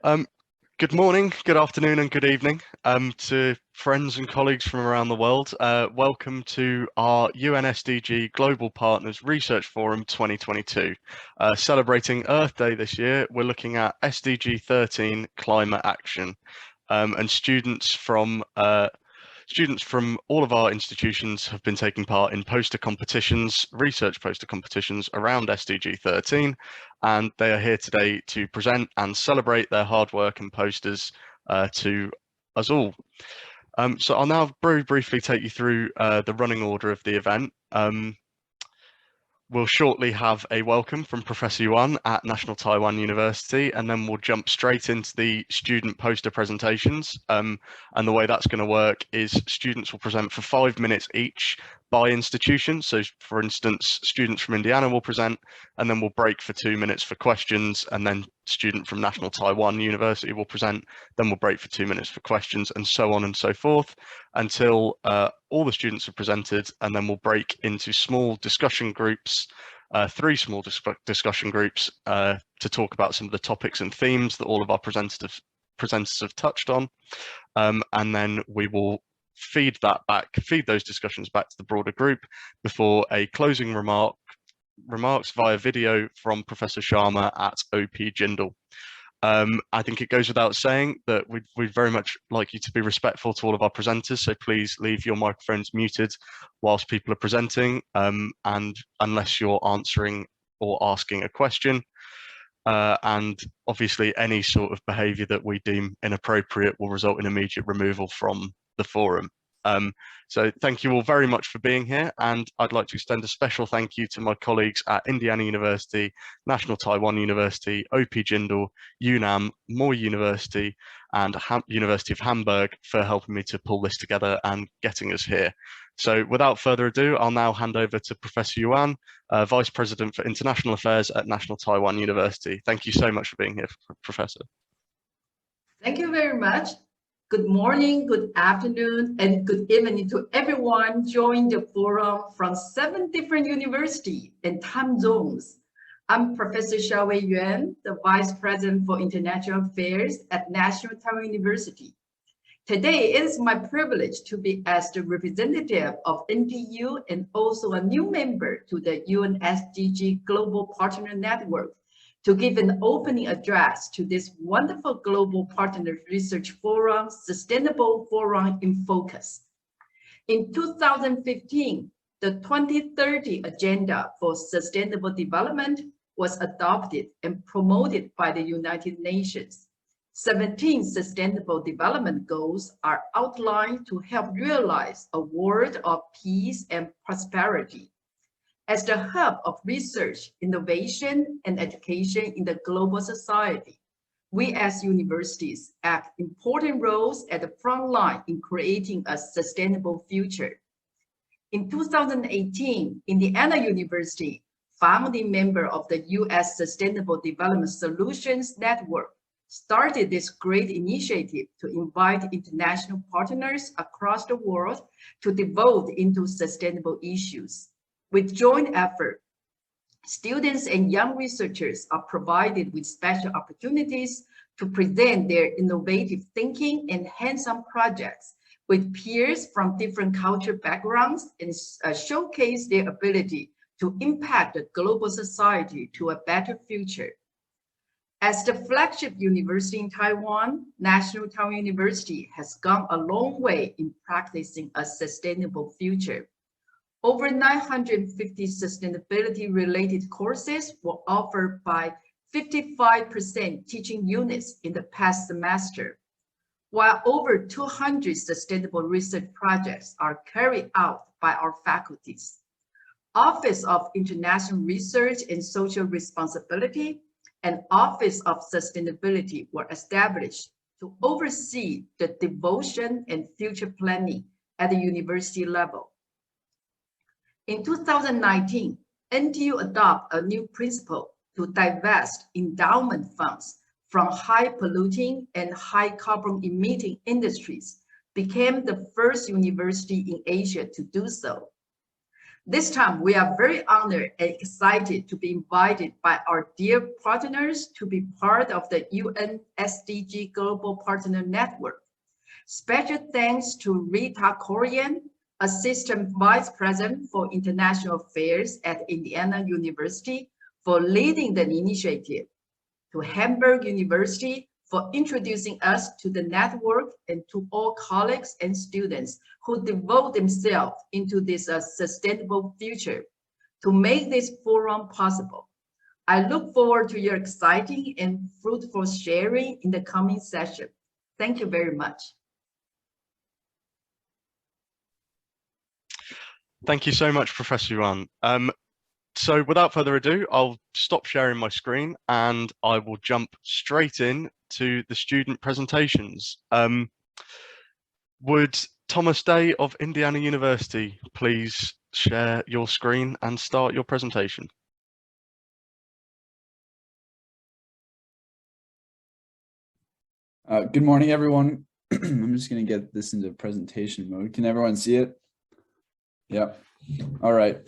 Um, Good morning, good afternoon, and good evening to friends and colleagues from around the world. Welcome to our UNSDG Global Partners Research Forum 2022. Celebrating Earth Day this year, we're looking at SDG13 climate action, and students from all of our institutions have been taking part in poster competitions, research poster competitions around SDG 13, and they are here today to present and celebrate their hard work and posters to us all. So I'll now very briefly take you through the running order of the event. We'll shortly have a welcome from Professor Yuan at National Taiwan University, and then we'll jump straight into the student poster presentations. And the way that's going to work is students will present for 5 minutes each by institution. So for instance, students from Indiana will present, and then we'll break for 2 minutes for questions, and then student from National Taiwan University will present, then we'll break for 2 minutes for questions, and so on and so forth until all the students have presented, and then we'll break into small discussion groups, 3 small discussion groups to talk about some of the topics and themes that all of our presenters have touched on, and then we will feed those discussions back to the broader group before a closing remarks via video from Professor Sharma at OP Jindal. I think it goes without saying that we'd very much like you to be respectful to all of our presenters, so please leave your microphones muted whilst people are presenting, and unless you're answering or asking a question. And obviously any sort of behaviour that we deem inappropriate will result in immediate removal from the forum. So thank you all very much for being here, and I'd like to extend a special thank you to my colleagues at Indiana University, National Taiwan University, OP Jindal, UNAM, MOI University, and University of Hamburg for helping me to pull this together and getting us here. So without further ado, I'll now hand over to Professor Yuan, Vice President for International Affairs at National Taiwan University. Thank you so much for being here, Professor. Thank you very much. Good morning, good afternoon, and good evening to everyone joining the forum from 7 different universities and time zones. I'm Professor Xiaowei Yuan, the Vice President for International Affairs at National Taiwan University. Today, it is my privilege to be as the representative of NTU and also a new member to the UNSDG Global Partner Network to give an opening address to this wonderful Global Partner Research Forum, Sustainable Forum in Focus. In 2015, the 2030 Agenda for Sustainable Development was adopted and promoted by the United Nations. 17 Sustainable Development Goals are outlined to help realize a world of peace and prosperity. As the hub of research, innovation, and education in the global society, we as universities act important roles at the front line in creating a sustainable future. In 2018, Indiana University, founding member of the U.S. Sustainable Development Solutions Network, started this great initiative to invite international partners across the world to devote into sustainable issues. With joint effort, students and young researchers are provided with special opportunities to present their innovative thinking and hands-on projects with peers from different cultural backgrounds and showcase their ability to impact the global society to a better future. As the flagship university in Taiwan, National Taiwan University has gone a long way in practicing a sustainable future. Over 950 sustainability-related courses were offered by 55% teaching units in the past semester, while over 200 sustainable research projects are carried out by our faculties. Office of International Research and Social Responsibility and Office of Sustainability were established to oversee the devotion and future planning at the university level. In 2019, NTU adopted a new principle to divest endowment funds from high polluting and high carbon emitting industries, became the first university in Asia to do so. This time, we are very honored and excited to be invited by our dear partners to be part of the UN SDG Global Partner Network. Special thanks to Rita Korean, Assistant Vice President for International Affairs at Indiana University, for leading the initiative, to Hamburg University for introducing us to the network, and to all colleagues and students who devote themselves into this sustainable future to make this forum possible. I look forward to your exciting and fruitful sharing in the coming session. Thank you very much. Thank you so much, Professor Yuan. So without further ado, I'll stop sharing my screen and I will jump straight in to the student presentations. Would Thomas Day of Indiana University please share your screen and start your presentation? Good morning, everyone. I'm just going to get this into presentation mode. Can everyone see it? Yeah. All right.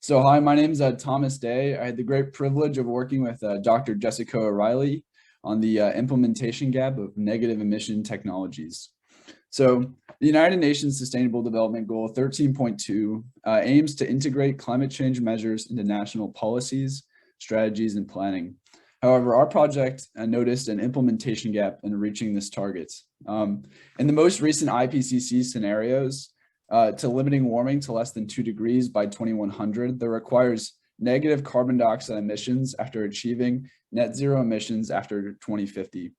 So hi, my name is Thomas Day. I had the great privilege of working with Dr. Jessica O'Reilly on the implementation gap of negative emission technologies. So the United Nations Sustainable Development Goal 13.2 aims to integrate climate change measures into national policies, strategies, and planning. However, our project noticed an implementation gap in reaching this target. In the most recent IPCC scenarios, to limiting warming to less than 2 degrees by 2100, that requires negative carbon dioxide emissions after achieving net zero emissions after 2050.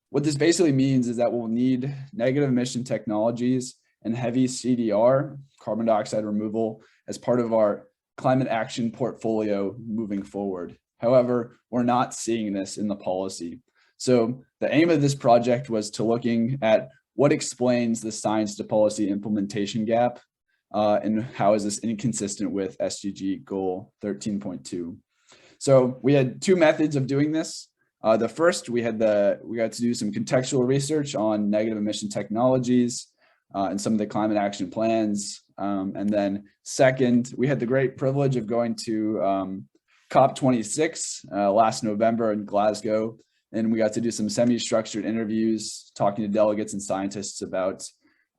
What this basically means is that we'll need negative emission technologies and heavy CDR, carbon dioxide removal, as part of our climate action portfolio moving forward. However, we're not seeing this in the policy. So the aim of this project was to looking at what explains the science to policy implementation gap, and how is this inconsistent with SDG goal 13.2. So we had two methods of doing this. The first, we got to do some contextual research on negative emission technologies and some of the climate action plans. And then second, we had the great privilege of going to COP26 last November in Glasgow. And we got to do some semi-structured interviews, talking to delegates and scientists about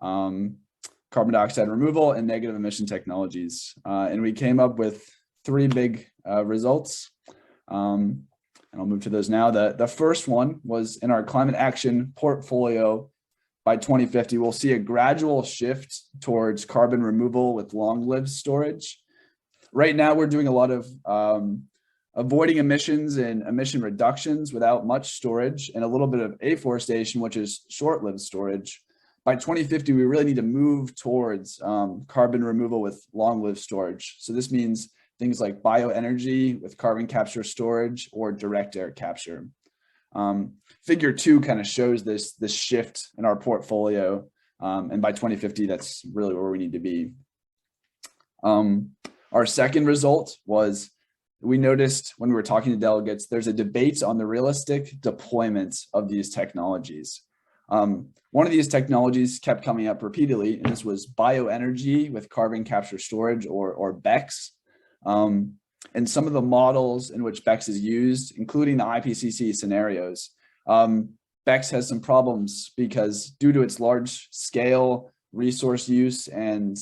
carbon dioxide removal and negative emission technologies. And we came up with three big results. And I'll move to those now. The first one was in our climate action portfolio. By 2050, we'll see a gradual shift towards carbon removal with long-lived storage. Right now, we're doing a lot of avoiding emissions and emission reductions without much storage, and a little bit of afforestation, which is short-lived storage. By 2050, we really need to move towards carbon removal with long-lived storage. So this means things like bioenergy with carbon capture storage or direct air capture. Figure 2 kind of shows this shift in our portfolio. And by 2050, that's really where we need to be. Our second result was we noticed when we were talking to delegates, there's a debate on the realistic deployment of these technologies. One of these technologies kept coming up repeatedly, and this was bioenergy with carbon capture storage, or BECCS. And some of the models in which BECCS is used, including the IPCC scenarios, BECCS has some problems because due to its large scale, resource use, and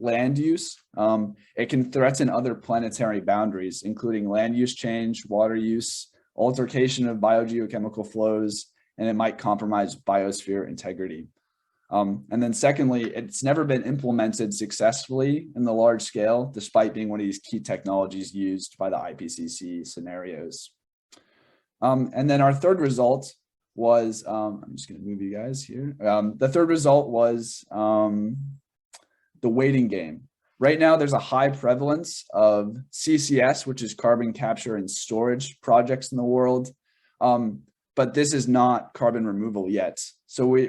land use, it can threaten other planetary boundaries, including land use change, water use, altercation of biogeochemical flows, and it might compromise biosphere integrity. And then secondly, it's never been implemented successfully in the large scale, despite being one of these key technologies used by the IPCC scenarios. And then our third result was, I'm just going to move you guys here. The third result was the waiting game. Right now, there's a high prevalence of CCS, which is carbon capture and storage projects in the world. But this is not carbon removal yet. So a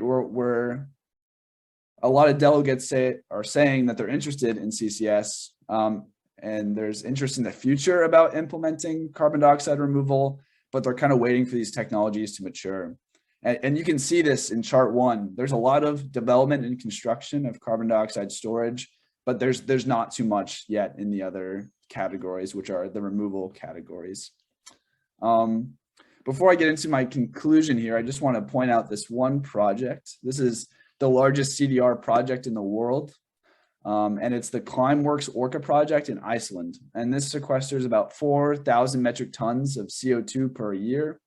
lot of delegates are saying that they're interested in CCS, and there's interest in the future about implementing carbon dioxide removal, but they're kind of waiting for these technologies to mature. And you can see this in chart 1. There's a lot of development and construction of carbon dioxide storage, but there's not too much yet in the other categories, which are the removal categories. Before I get into my conclusion here, I just want to point out this one project. This is the largest CDR project in the world. And it's the Climeworks Orca project in Iceland. And this sequesters about 4,000 metric tons of CO2 per year.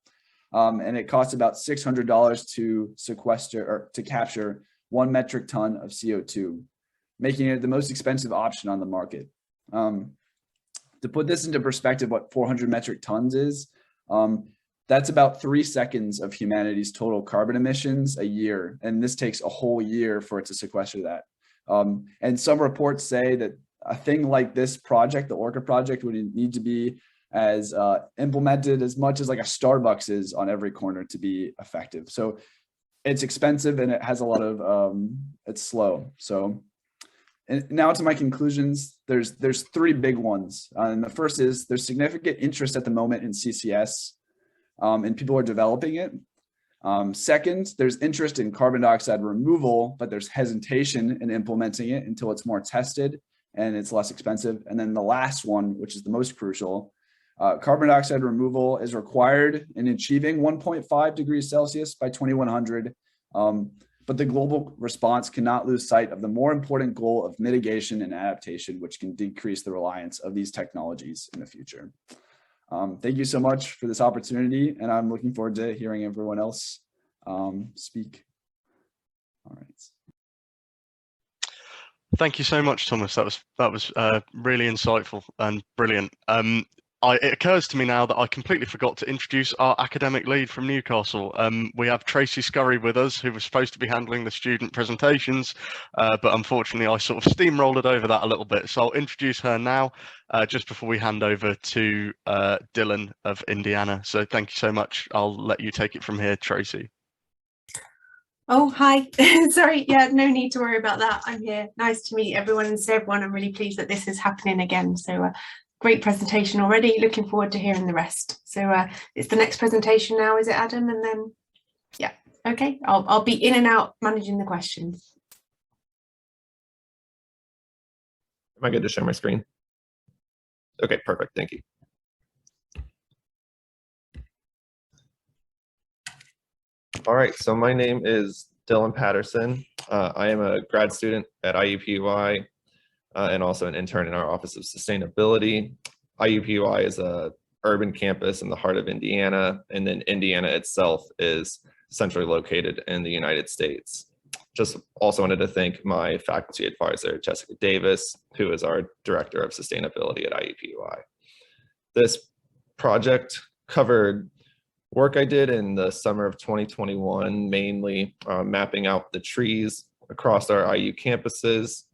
And it costs about $600 to sequester or to capture 1 metric ton of CO2, making it the most expensive option on the market. To put this into perspective, what 400 metric tons is, that's about 3 seconds of humanity's total carbon emissions a year. And this takes a whole year for it to sequester that. And some reports say that a thing like this project, the Orca project, would need to be as implemented as much as like a Starbucks is on every corner to be effective. So it's expensive and it has a lot of, it's slow. So and now to my conclusions, there's 3 big ones. And the first is there's significant interest at the moment in CCS and people are developing it. Second, there's interest in carbon dioxide removal, but there's hesitation in implementing it until it's more tested and it's less expensive. And then the last one, which is the most crucial, carbon dioxide removal is required in achieving 1.5 degrees Celsius by 2100. But the global response cannot lose sight of the more important goal of mitigation and adaptation, which can decrease the reliance of these technologies in the future. Thank you so much for this opportunity, and I'm looking forward to hearing everyone else speak. All right. Thank you so much, Thomas. That was really insightful and brilliant. It occurs to me now that I completely forgot to introduce our academic lead from Newcastle. We have Tracy Scurry with us, who was supposed to be handling the student presentations, but unfortunately I sort of steamrolled over that a little bit. So I'll introduce her now, just before we hand over to Dylan of Indiana. So thank you so much. I'll let you take it from here, Tracy. Oh, hi. Sorry, yeah, no need to worry about that. I'm here. Nice to meet everyone and see everyone. I'm really pleased that this is happening again. So great presentation already. Looking forward to hearing the rest. So it's the next presentation now, is it, Adam? And then, yeah, okay. I'll be in and out managing the questions. Am I good to share my screen? Okay, perfect. Thank you. All right, so my name is Dylan Patterson. I am a grad student at IUPUI and also an intern in our Office of Sustainability. IUPUI is a urban campus in the heart of Indiana, and then Indiana itself is centrally located in the United States. Just also wanted to thank my faculty advisor, Jessica Davis, who is our Director of Sustainability at IUPUI. This project covered work I did in the summer of 2021, mainly mapping out the trees across our IU campuses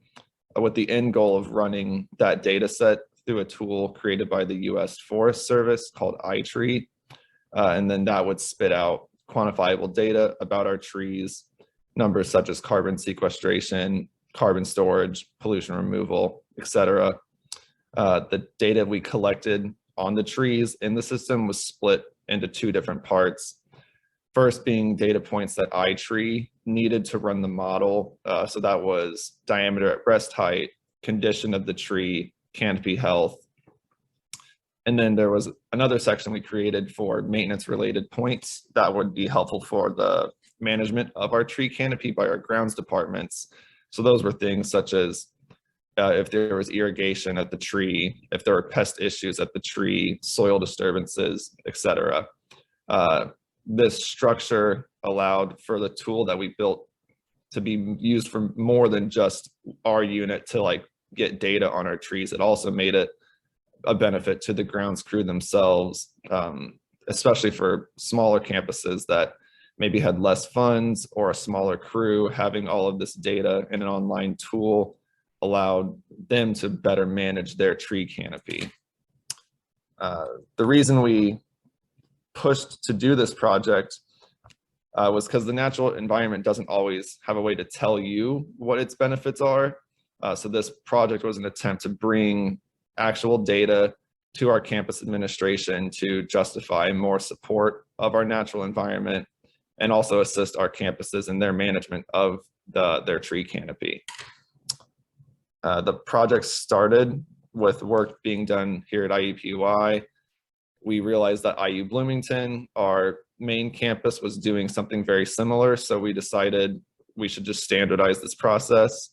with the end goal of running that data set through a tool created by the US Forest Service called iTree. And then that would spit out quantifiable data about our trees, numbers such as carbon sequestration, carbon storage, pollution removal, etc. The data we collected on the trees in the system was split into 2 different parts. First being data points that iTree needed to run the model. So that was diameter at breast height, condition of the tree, canopy health. And then there was another section we created for maintenance related points that would be helpful for the management of our tree canopy by our grounds departments. So those were things such as if there was irrigation at the tree, if there were pest issues at the tree, soil disturbances, etc. This structure allowed for the tool that we built to be used for more than just our unit to like get data on our trees. It also made it a benefit to the grounds crew themselves, especially for smaller campuses that maybe had less funds or a smaller crew. Having all of this data in an online tool allowed them to better manage their tree canopy. The reason we pushed to do this project was because the natural environment doesn't always have a way to tell you what its benefits are. So this project was an attempt to bring actual data to our campus administration to justify more support of our natural environment and also assist our campuses in their management of their tree canopy. The project started with work being done here at IUPUI. We realized that IU Bloomington, our main campus, was doing something very similar, so we decided we should just standardize this process.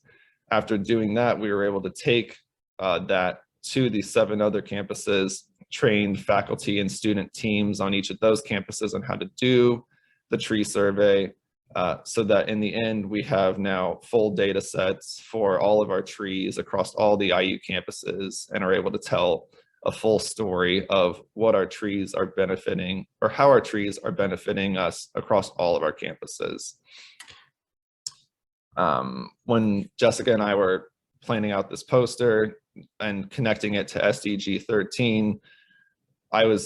After doing that, we were able to take that to the 7 other campuses, trained faculty and student teams on each of those campuses on how to do the tree survey, so that in the end, we have now full data sets for all of our trees across all the IU campuses and are able to tell a full story of what our trees are benefiting, or how our trees are benefiting us across all of our campuses. When Jessica and I were planning out this poster and connecting it to SDG13, I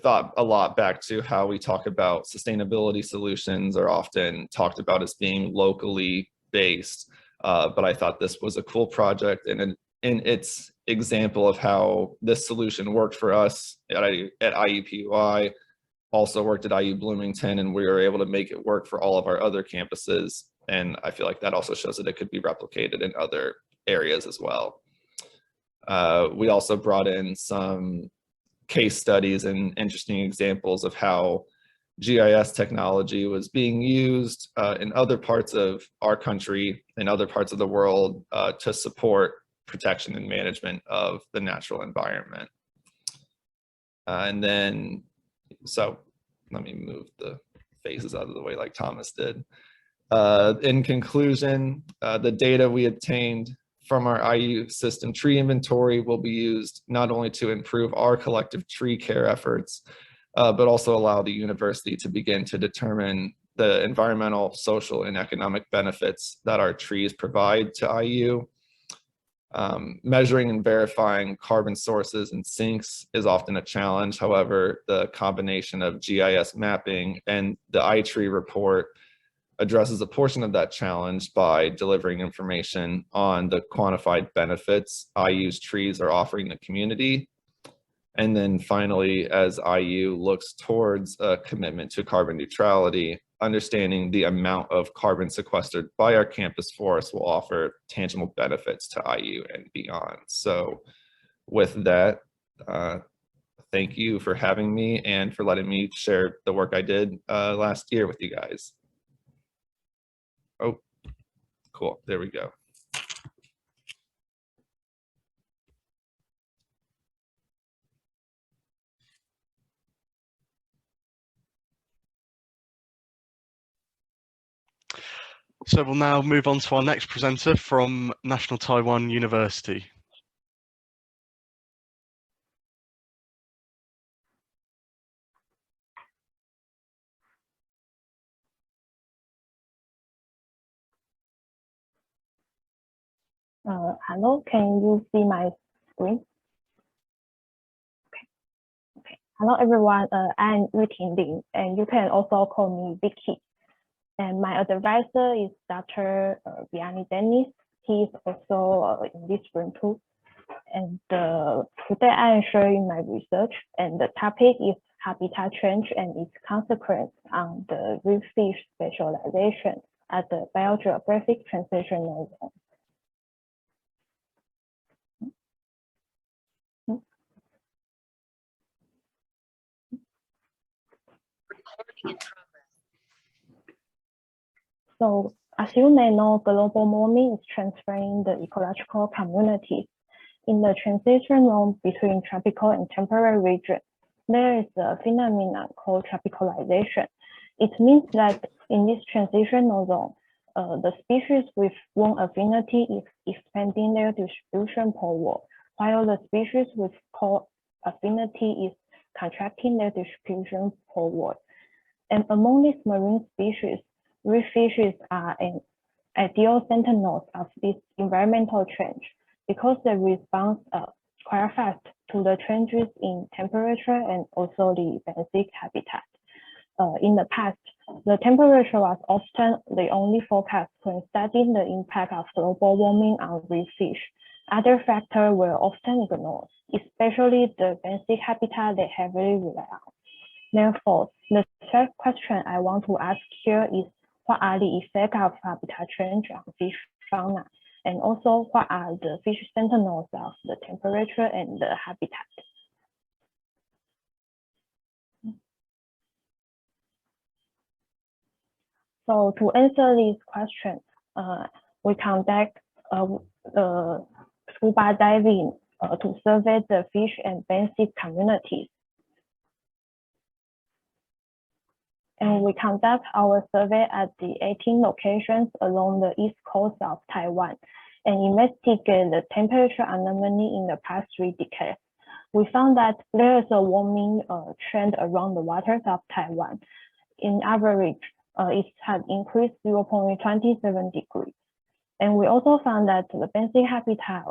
thought a lot back to how we talk about sustainability solutions are often talked about as being locally based, but I thought this was a cool project, and in its example of how this solution worked for us at IUPUI, also worked at IU Bloomington, and we were able to make it work for all of our other campuses. And I feel like that also shows that it could be replicated in other areas as well. We also brought in some case studies and interesting examples of how GIS technology was being used in other parts of our country and other parts of the world to support protection and management of the natural environment. And then, so let me move the phases out of the way like Thomas did. In conclusion, the data we obtained from our IU system tree inventory will be used not only to improve our collective tree care efforts, but also allow the university to begin to determine the environmental, social, and economic benefits that our trees provide to IU. Measuring and verifying carbon sources and sinks is often a challenge. However, the combination of GIS mapping and the iTree report addresses a portion of that challenge by delivering information on the quantified benefits IU's trees are offering the community. And then finally, as IU looks towards a commitment to carbon neutrality, understanding the amount of carbon sequestered by our campus forests will offer tangible benefits to IU and beyond. So with that, thank you for having me and for letting me share the work I did last year with you guys. Oh, cool. There we go. So we'll now move on to our next presenter from National Taiwan University. Hello, can you see my screen? Okay. Hello, everyone. I'm Yuting Lin, and you can also call me Vicky. And my advisor is Dr. Vianney Dennis. He is also in this room too. And today I am sharing my research, and the topic is habitat change and its consequence on the reef fish specialization at the biogeographic transitional zone. So, as you may know, global warming is transferring the ecological communities. In the transition zone between tropical and temperate regions, there is a phenomenon called tropicalization. It means that in this transitional zone, the species with warm affinity is expanding their distribution poleward, while the species with cold affinity is contracting their distribution poleward. And among these marine species, reef fishes are an ideal sentinels of this environmental change because they respond quite fast to the changes in temperature and also the basic habitat. In the past, the temperature was often the only forecast when studying the impact of global warming on reef fish. Other factors were often ignored, especially the basic habitat they heavily rely on. Therefore, the third question I want to ask here is, what are the effects of habitat change on fish fauna? and also what are the fish sentinels of the temperature and the habitat. So to answer these questions, we conduct scuba diving to survey the fish and benthic communities. And we conduct our survey at the 18 locations along the east coast of Taiwan and investigate the temperature anomaly in the past 3 decades. We found that there is a warming trend around the waters of Taiwan. In average, it has increased 0.27 degrees. And we also found that the benthic habitat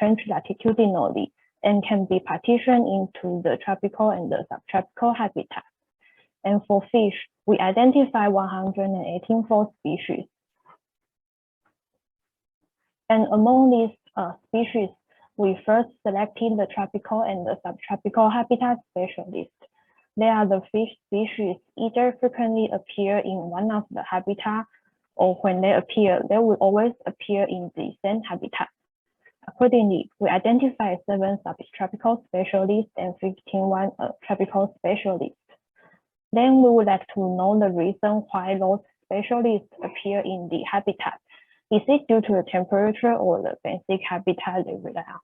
change latitudinally and can be partitioned into the tropical and the subtropical habitat. And for fish, we identify 118 fall species. And among these species, we first selected the tropical and the subtropical habitat specialists. They are the fish species either frequently appear in one of the habitats, or when they appear, they will always appear in the same habitat. Accordingly, we identify 7 subtropical specialists and 51 tropical specialists. Then we would like to know the reason why those specialists appear in the habitat. Is it due to the temperature or the benthic habitat they rely on?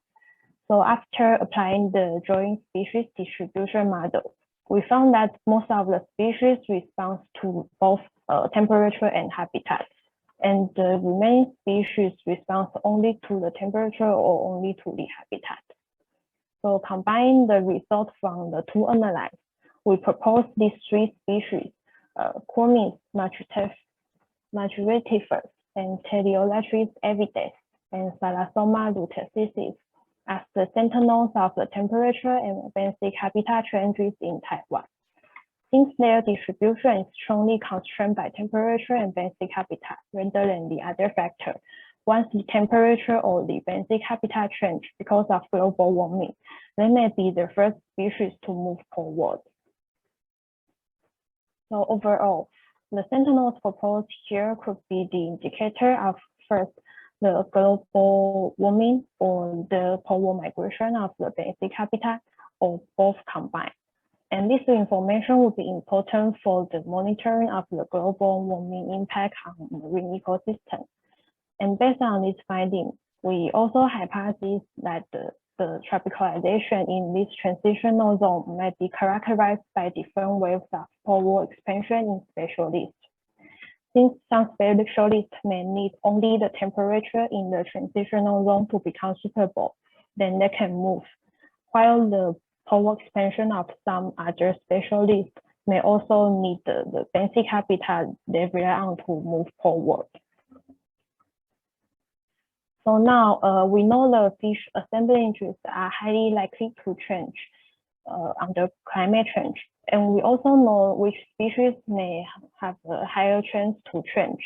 So after applying the joint species distribution model, we found that most of the species respond to both temperature and habitat, and the remaining species respond only to the temperature or only to the habitat. So combining the results from the 2 analyses, we propose these 3 species, Cumis maturatifers, and Teleolatris avides, and Salasoma lutecensis, as the sentinels of the temperature and benthic habitat changes in Taiwan. Since their distribution is strongly constrained by temperature and benthic habitat rather than the other factor, once the temperature or the benthic habitat change because of global warming, they may be the first species to move forward. So overall, the sentinels proposed here could be the indicator of first, the global warming or the polar migration of the benthic habitat, or both combined. And this information will be important for the monitoring of the global warming impact on marine ecosystems. And based on this finding, we also hypothesize that the tropicalization in this transitional zone might be characterized by different waves of polar expansion in specialists. Since some specialists may need only the temperature in the transitional zone to become suitable, then they can move, while the polar expansion of some other specialists may also need the benthic habitat they rely on to move forward. So now we know the fish assemblages are highly likely to change under climate change. And we also know which species may have a higher chance to change.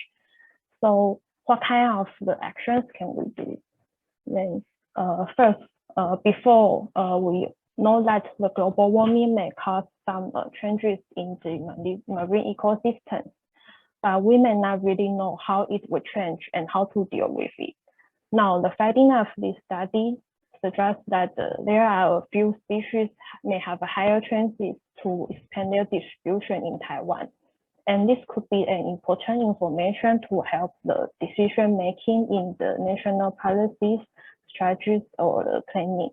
So what kind of the actions can we do? Then first, before we know that the global warming may cause some changes in the marine ecosystem, but we may not really know how it will change and how to deal with it. Now, the finding of this study suggests that there are a few species may have a higher chances to expand their distribution in Taiwan. And this could be an important information to help the decision making in the national policies, strategies, or the planning.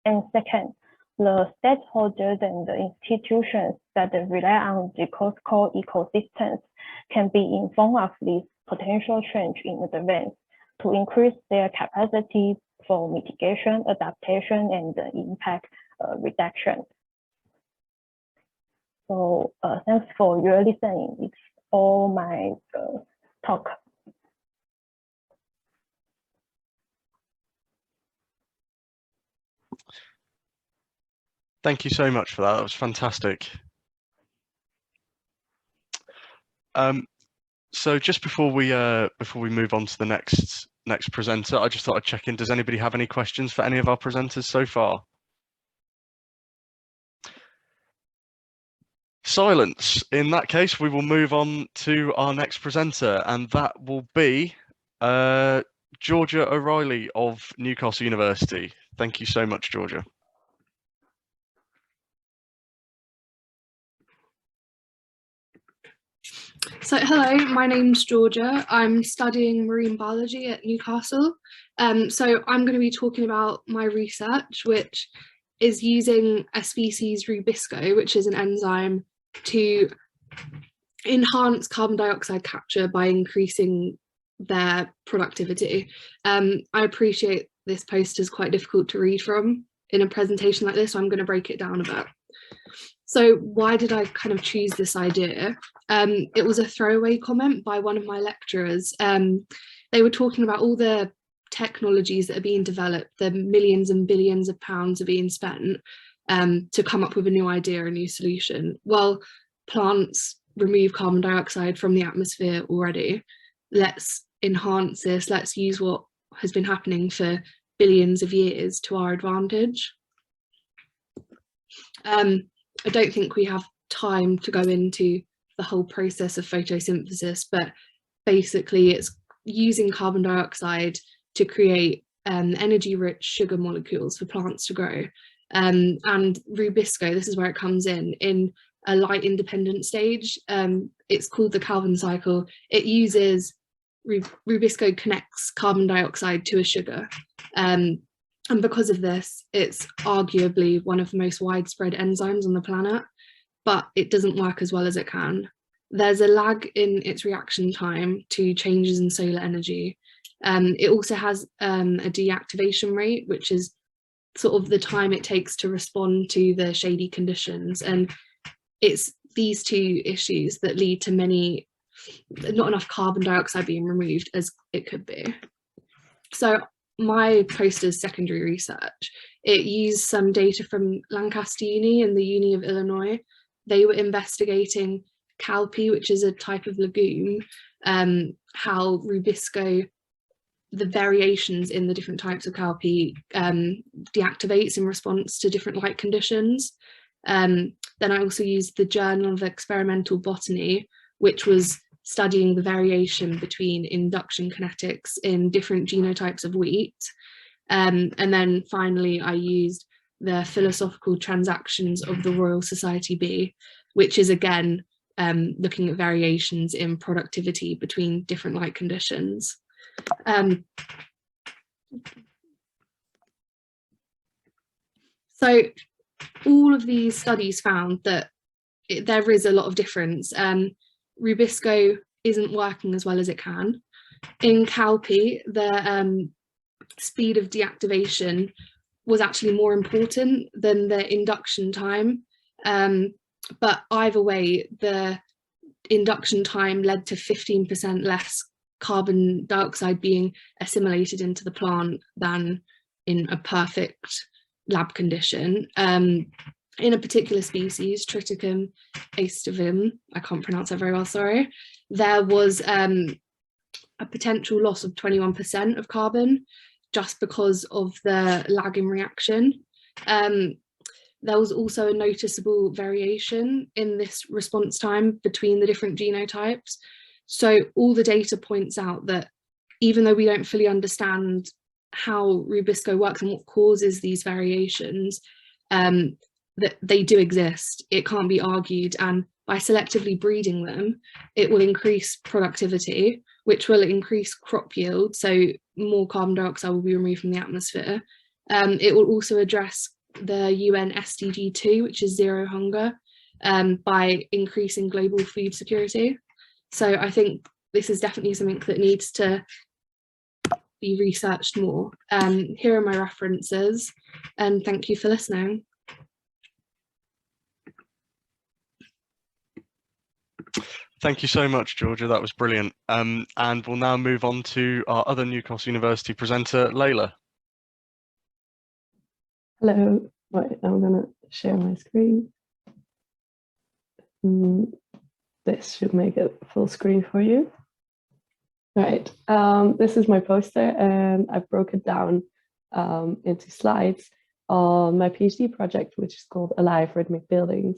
And second, the stakeholders and the institutions that rely on the coastal ecosystems can be informed of this potential change in advance to increase their capacity for mitigation, adaptation, and impact reduction. So thanks for your listening. It's all my talk. Thank you so much for that. That was fantastic. So just before we move on to the next presenter, I just thought I'd check in. Does anybody have any questions for any of our presenters so far? Silence. In that case, we will move on to our next presenter, and that will be Georgia O'Reilly of Newcastle University. Thank you so much, Georgia. So hello, my name's Georgia. I'm studying marine biology at Newcastle. So I'm going to be talking about my research, which is using a species rubisco, which is an enzyme to enhance carbon dioxide capture by increasing their productivity. I appreciate this poster is quite difficult to read from in a presentation like this, so I'm going to break it down a bit. So why did I kind of choose this idea? It was a throwaway comment by one of my lecturers. They were talking about all the technologies that are being developed, the millions and billions of pounds are being spent to come up with a new idea, a new solution. Well, plants remove carbon dioxide from the atmosphere already. Let's enhance this. Let's use what has been happening for billions of years to our advantage. I don't think we have time to go into the whole process of photosynthesis, but basically it's using carbon dioxide to create energy-rich sugar molecules for plants to grow. And rubisco, this is where it comes in a light independent stage. It's called the Calvin cycle. It uses, rubisco connects carbon dioxide to a sugar. And because of this, it's arguably one of the most widespread enzymes on the planet, but it doesn't work as well as it can. There's a lag in its reaction time to changes in solar energy. It also has a deactivation rate, which is sort of the time it takes to respond to the shady conditions. And it's these two issues that lead to not enough carbon dioxide being removed as it could be. So my poster's secondary research, it used some data from Lancaster Uni and the Uni of Illinois. They were investigating cowpea, which is a type of legume, how rubisco, the variations in the different types of cowpea deactivates in response to different light conditions. Then I also used the Journal of Experimental Botany, which was studying the variation between induction kinetics in different genotypes of wheat. And then finally, I used the Philosophical Transactions of the Royal Society bee, which is again looking at variations in productivity between different light conditions. So all of these studies found that there is a lot of difference. Rubisco isn't working as well as it can. In cowpea, the speed of deactivation was actually more important than the induction time. But either way, the induction time led to 15% less carbon dioxide being assimilated into the plant than in a perfect lab condition. In a particular species, Triticum aestivum, I can't pronounce that very well, sorry, there was a potential loss of 21% of carbon just because of the lag in reaction. There was also a noticeable variation in this response time between the different genotypes. So all the data points out that even though we don't fully understand how rubisco works and what causes these variations, that they do exist. It can't be argued, and by selectively breeding them, it will increase productivity, which will increase crop yield, so more carbon dioxide will be removed from the atmosphere. It will also address the UN SDG2, which is zero hunger, by increasing global food security. So I think this is definitely something that needs to be researched more. Here are my references, and thank you for listening. Thank you so much, Georgia. That was brilliant. And we'll now move on to our other Newcastle University presenter, Layla. Hello. Right, I'm going to share my screen. This should make it full screen for you. Right, this is my poster, and I broke it down into slides on my PhD project, which is called Alive Rhythmic Buildings.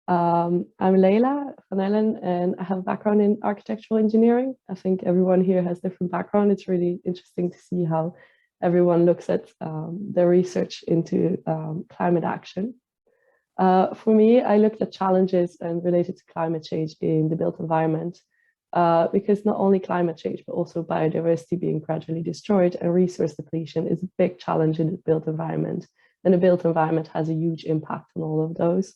I'm Leila van Ellen, and I have a background in architectural engineering. I think everyone here has different background. It's really interesting to see how everyone looks at their research into climate action. For me, I looked at challenges and related to climate change in the built environment, because not only climate change, but also biodiversity being gradually destroyed and resource depletion is a big challenge in the built environment. And the built environment has a huge impact on all of those.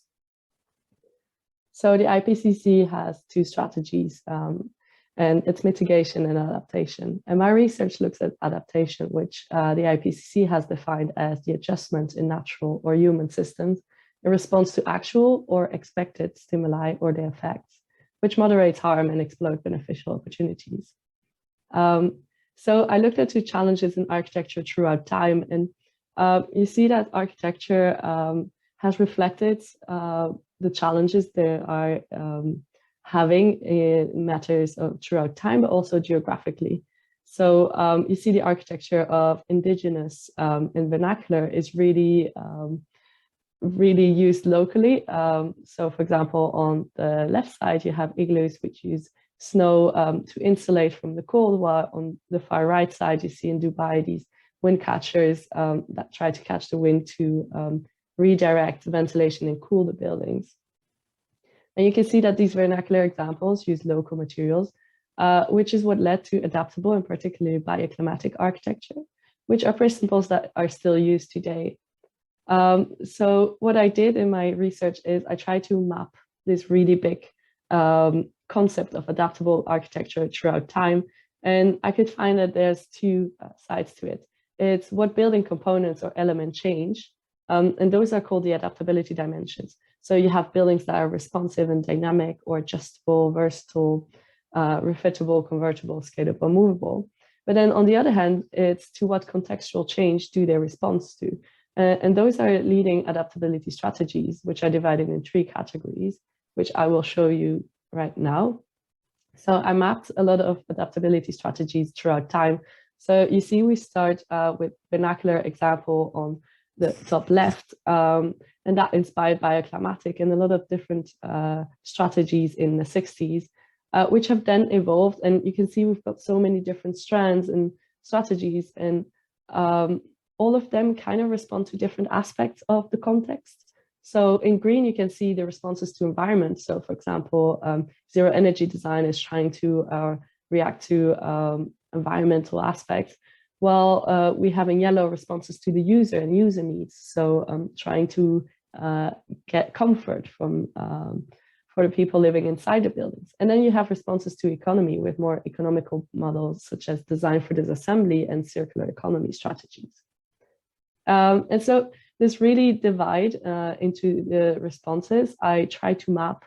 So the IPCC has two strategies, and it's mitigation and adaptation. And my research looks at adaptation, which the IPCC has defined as the adjustment in natural or human systems in response to actual or expected stimuli or their effects, which moderates harm and exploit beneficial opportunities. So I looked at two challenges in architecture throughout time, and you see that architecture has reflected the challenges they are having in matters of throughout time, but also geographically. So you see the architecture of indigenous and vernacular is really used locally. So for example, on the left side, you have igloos which use snow to insulate from the cold, while on the far right side, you see in Dubai these wind catchers that try to catch the wind to redirect the ventilation and cool the buildings. And you can see that these vernacular examples use local materials, which is what led to adaptable and particularly bioclimatic architecture, which are principles that are still used today. So what I did in my research is I tried to map this really big concept of adaptable architecture throughout time. And I could find that there's two sides to it. It's what building components or elements change. And those are called the adaptability dimensions. So you have buildings that are responsive and dynamic or adjustable, versatile, refittable, convertible, scalable, movable. But then on the other hand, it's to what contextual change do they respond to? And those are leading adaptability strategies, which are divided in three categories, which I will show you right now. So I mapped a lot of adaptability strategies throughout time. So you see, we start with vernacular example on the top left, and that inspired bioclimatic and a lot of different strategies in the 60s, which have then evolved. And you can see we've got so many different strands and strategies, and all of them kind of respond to different aspects of the context. So in green, you can see the responses to environment. So for example, zero energy design is trying to react to environmental aspects, while we have in yellow responses to the user and user needs. So trying to get comfort from for the people living inside the buildings. And then you have responses to economy with more economical models, such as design for disassembly and circular economy strategies. And so this really divide into the responses. I try to map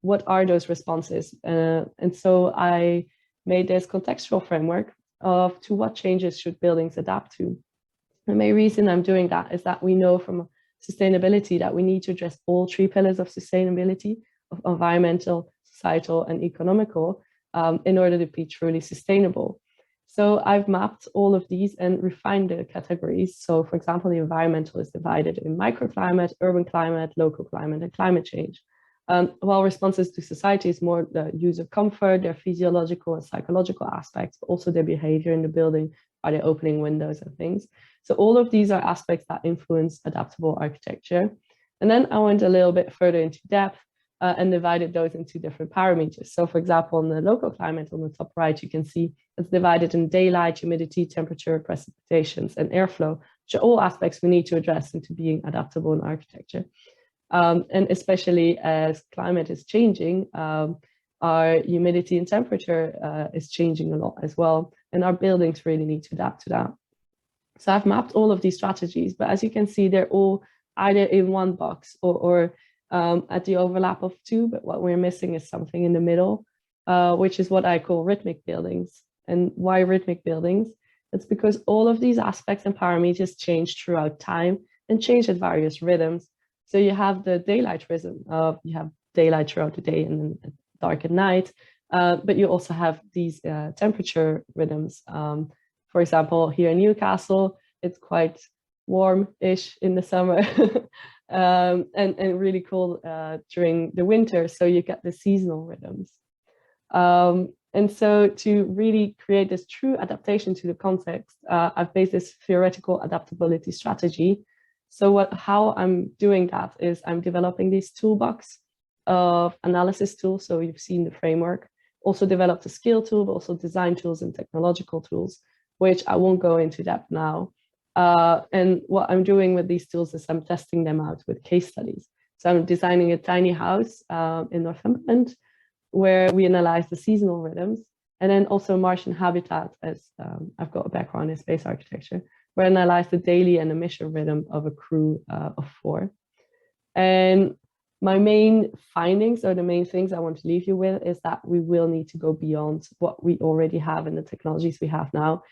what are those responses. And so I made this contextual framework of to what changes should buildings adapt to. The main reason I'm doing that is that we know from sustainability that we need to address all three pillars of sustainability, of environmental, societal, and economical, in order to be truly sustainable. So I've mapped all of these and refined the categories. So for example, the environmental is divided in microclimate, urban climate, local climate, and climate change. While responses to society is more the user comfort, their physiological and psychological aspects, but also their behavior in the building, are they opening windows and things. So all of these are aspects that influence adaptable architecture. And then I went a little bit further into depth and divided those into different parameters. So for example, on the local climate on the top right, you can see it's divided in daylight, humidity, temperature, precipitations, and airflow, which are all aspects we need to address into being adaptable in architecture. And especially as climate is changing, our humidity and temperature is changing a lot as well. And our buildings really need to adapt to that. So I've mapped all of these strategies, but as you can see, they're all either in one box or at the overlap of two, but what we're missing is something in the middle, which is what I call rhythmic buildings. And why rhythmic buildings? It's because all of these aspects and parameters change throughout time and change at various rhythms. So you have the daylight rhythm, you have daylight throughout the day and then dark at night, but you also have these temperature rhythms. For example, here in Newcastle, it's quite warm-ish in the summer. and really cold during the winter. So you get the seasonal rhythms. And so to really create this true adaptation to the context, I've based this theoretical adaptability strategy. So how I'm doing that is I'm developing this toolbox of analysis tools. So you've seen the framework, also developed a skill tool, but also design tools and technological tools, which I won't go into depth now. And what I'm doing with these tools is I'm testing them out with case studies. So I'm designing a tiny house in Northumberland, where we analyze the seasonal rhythms, and then also Martian habitat, as I've got a background in space architecture, where I analyze the daily and emission rhythm of a crew of 4. And my main findings, or the main things I want to leave you with, is that we will need to go beyond what we already have and the technologies we have now.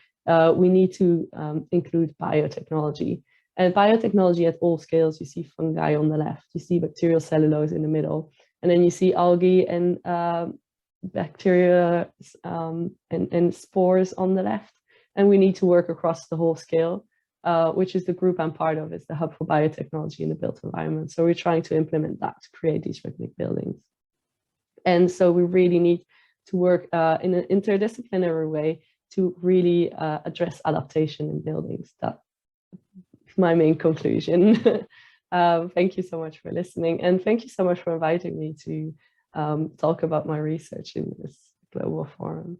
We need to include biotechnology. And biotechnology at all scales. You see fungi on the left, you see bacterial cellulose in the middle, and then you see algae and bacteria and spores on the left. And we need to work across the whole scale, which is the group I'm part of. It's the Hub for Biotechnology in the Built Environment. So we're trying to implement that to create these rhythmic buildings. And so we really need to work in an interdisciplinary way to really address adaptation in buildings. That's my main conclusion. Thank you so much for listening, and thank you so much for inviting me to talk about my research in this global forum.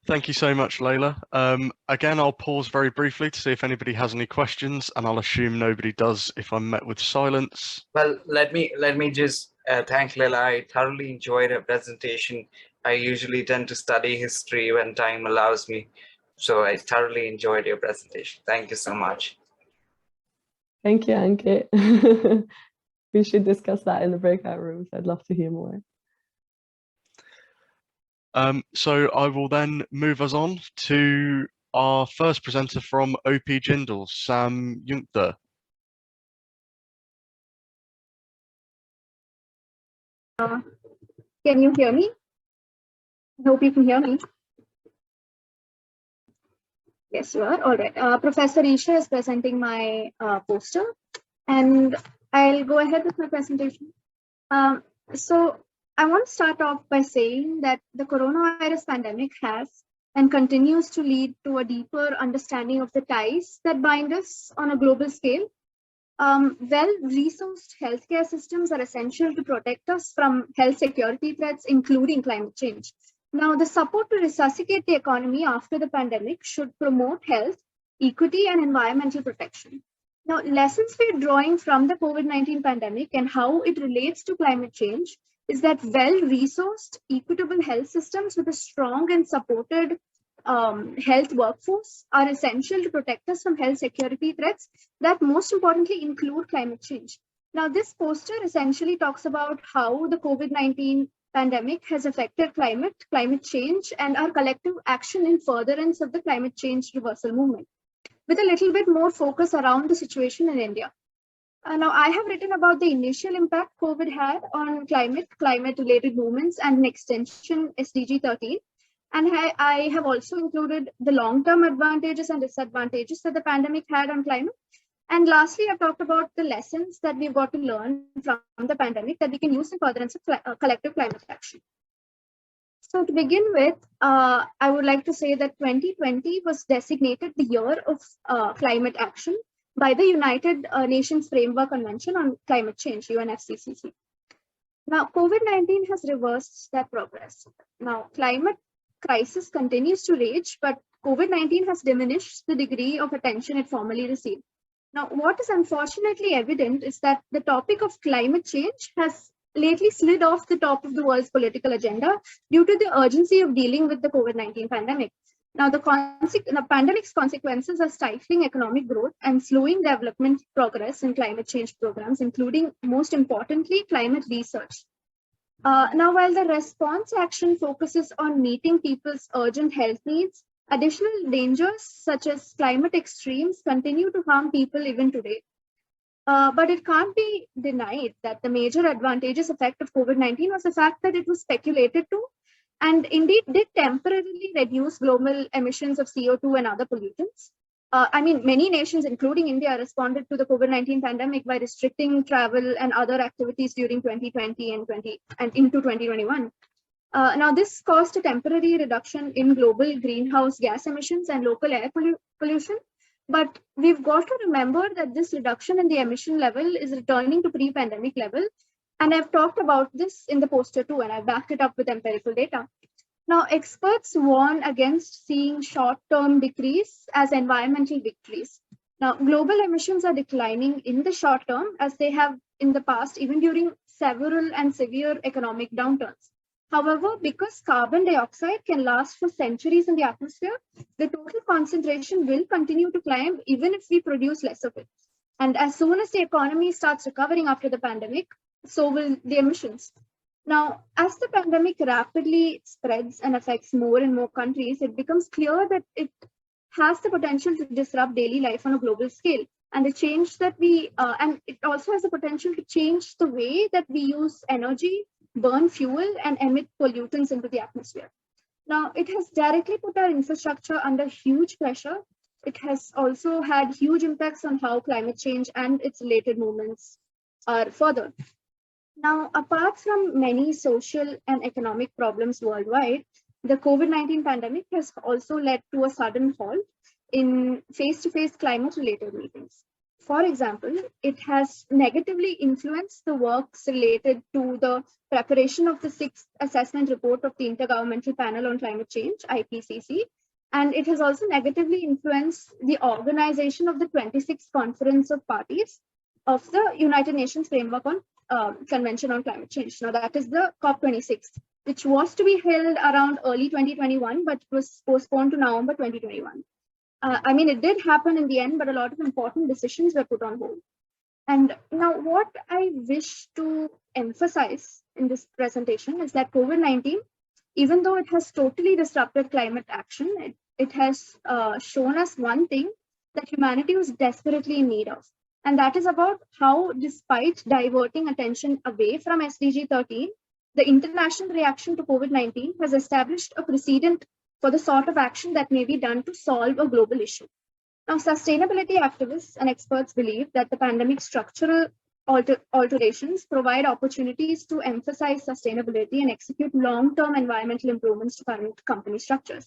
Thank you so much, Layla. Again, I'll pause very briefly to see if anybody has any questions, and I'll assume nobody does if I'm met with silence. Well, let me just thank Layla. I thoroughly enjoyed her presentation. I usually tend to study history when time allows me. So I thoroughly enjoyed your presentation. Thank you so much. Thank you, Ankit. We should discuss that in the breakout rooms. I'd love to hear more. So I will then move us on to our first presenter from OP Jindal, Sam Yunkter. Can you hear me? I hope you can hear me. Yes, you are. All right. Professor Isha is presenting my poster, and I'll go ahead with my presentation. So I want to start off by saying that the coronavirus pandemic has and continues to lead to a deeper understanding of the ties that bind us on a global scale. Well-resourced healthcare systems are essential to protect us from health security threats, including climate change. Now, the support to resuscitate the economy after the pandemic should promote health, equity, and environmental protection. Now, lessons we're drawing from the COVID-19 pandemic and how it relates to climate change is that well-resourced, equitable health systems with a strong and supported health workforce are essential to protect us from health security threats that most importantly include climate change. Now, this poster essentially talks about how the COVID-19 pandemic has affected climate change, and our collective action in furtherance of the climate change reversal movement, with a little bit more focus around the situation in India. Now, I have written about the initial impact COVID had on climate-related movements, and an extension SDG13. And I have also included the long-term advantages and disadvantages that the pandemic had on climate. And lastly, I've talked about the lessons that we've got to learn from the pandemic that we can use in furtherance of collective climate action. So to begin with, I would like to say that 2020 was designated the year of climate action by the United Nations Framework Convention on Climate Change, UNFCCC. Now, COVID-19 has reversed that progress. Now, climate crisis continues to rage, but COVID-19 has diminished the degree of attention it formerly received. Now, what is unfortunately evident is that the topic of climate change has lately slid off the top of the world's political agenda due to the urgency of dealing with the COVID-19 pandemic. Now, the pandemic's consequences are stifling economic growth and slowing development progress in climate change programs, including, most importantly, climate research. Now, while the response action focuses on meeting people's urgent health needs, additional dangers such as climate extremes continue to harm people even today. But it can't be denied that the major advantageous effect of COVID-19 was the fact that it was speculated to, and indeed did temporarily reduce global emissions of CO2 and other pollutants. Many nations, including India, responded to the COVID-19 pandemic by restricting travel and other activities during 2020 and into 2021. Now, this caused a temporary reduction in global greenhouse gas emissions and local air pollution. But we've got to remember that this reduction in the emission level is returning to pre-pandemic level. And I've talked about this in the poster too, and I've backed it up with empirical data. Now, experts warn against seeing short-term decrease as environmental victories. Now, global emissions are declining in the short term as they have in the past, even during several and severe economic downturns. However, because carbon dioxide can last for centuries in the atmosphere, the total concentration will continue to climb even if we produce less of it. And as soon as the economy starts recovering after the pandemic, so will the emissions. Now, as the pandemic rapidly spreads and affects more and more countries, it becomes clear that it has the potential to disrupt daily life on a global scale. And the change that and it also has the potential to change the way that we use energy, burn fuel, and emit pollutants into the atmosphere. Now, it has directly put our infrastructure under huge pressure. It has also had huge impacts on how climate change and its related movements are furthered. Now, apart from many social and economic problems worldwide, the COVID-19 pandemic has also led to a sudden halt in face-to-face climate-related meetings. For example, it has negatively influenced the works related to the preparation of the 6th assessment report of the Intergovernmental Panel on Climate Change, IPCC, and it has also negatively influenced the organization of the 26th Conference of Parties of the United Nations Framework on Convention on Climate Change. Now, that is the COP26, which was to be held around early 2021, but it was postponed to November 2021. It did happen in the end, but a lot of important decisions were put on hold. And now what I wish to emphasize in this presentation is that COVID-19, even though it has totally disrupted climate action, it has shown us one thing that humanity was desperately in need of. And that is about how, despite diverting attention away from SDG13, the international reaction to COVID-19 has established a precedent for the sort of action that may be done to solve a global issue. Now, sustainability activists and experts believe that the pandemic's structural alterations provide opportunities to emphasize sustainability and execute long-term environmental improvements to current company structures.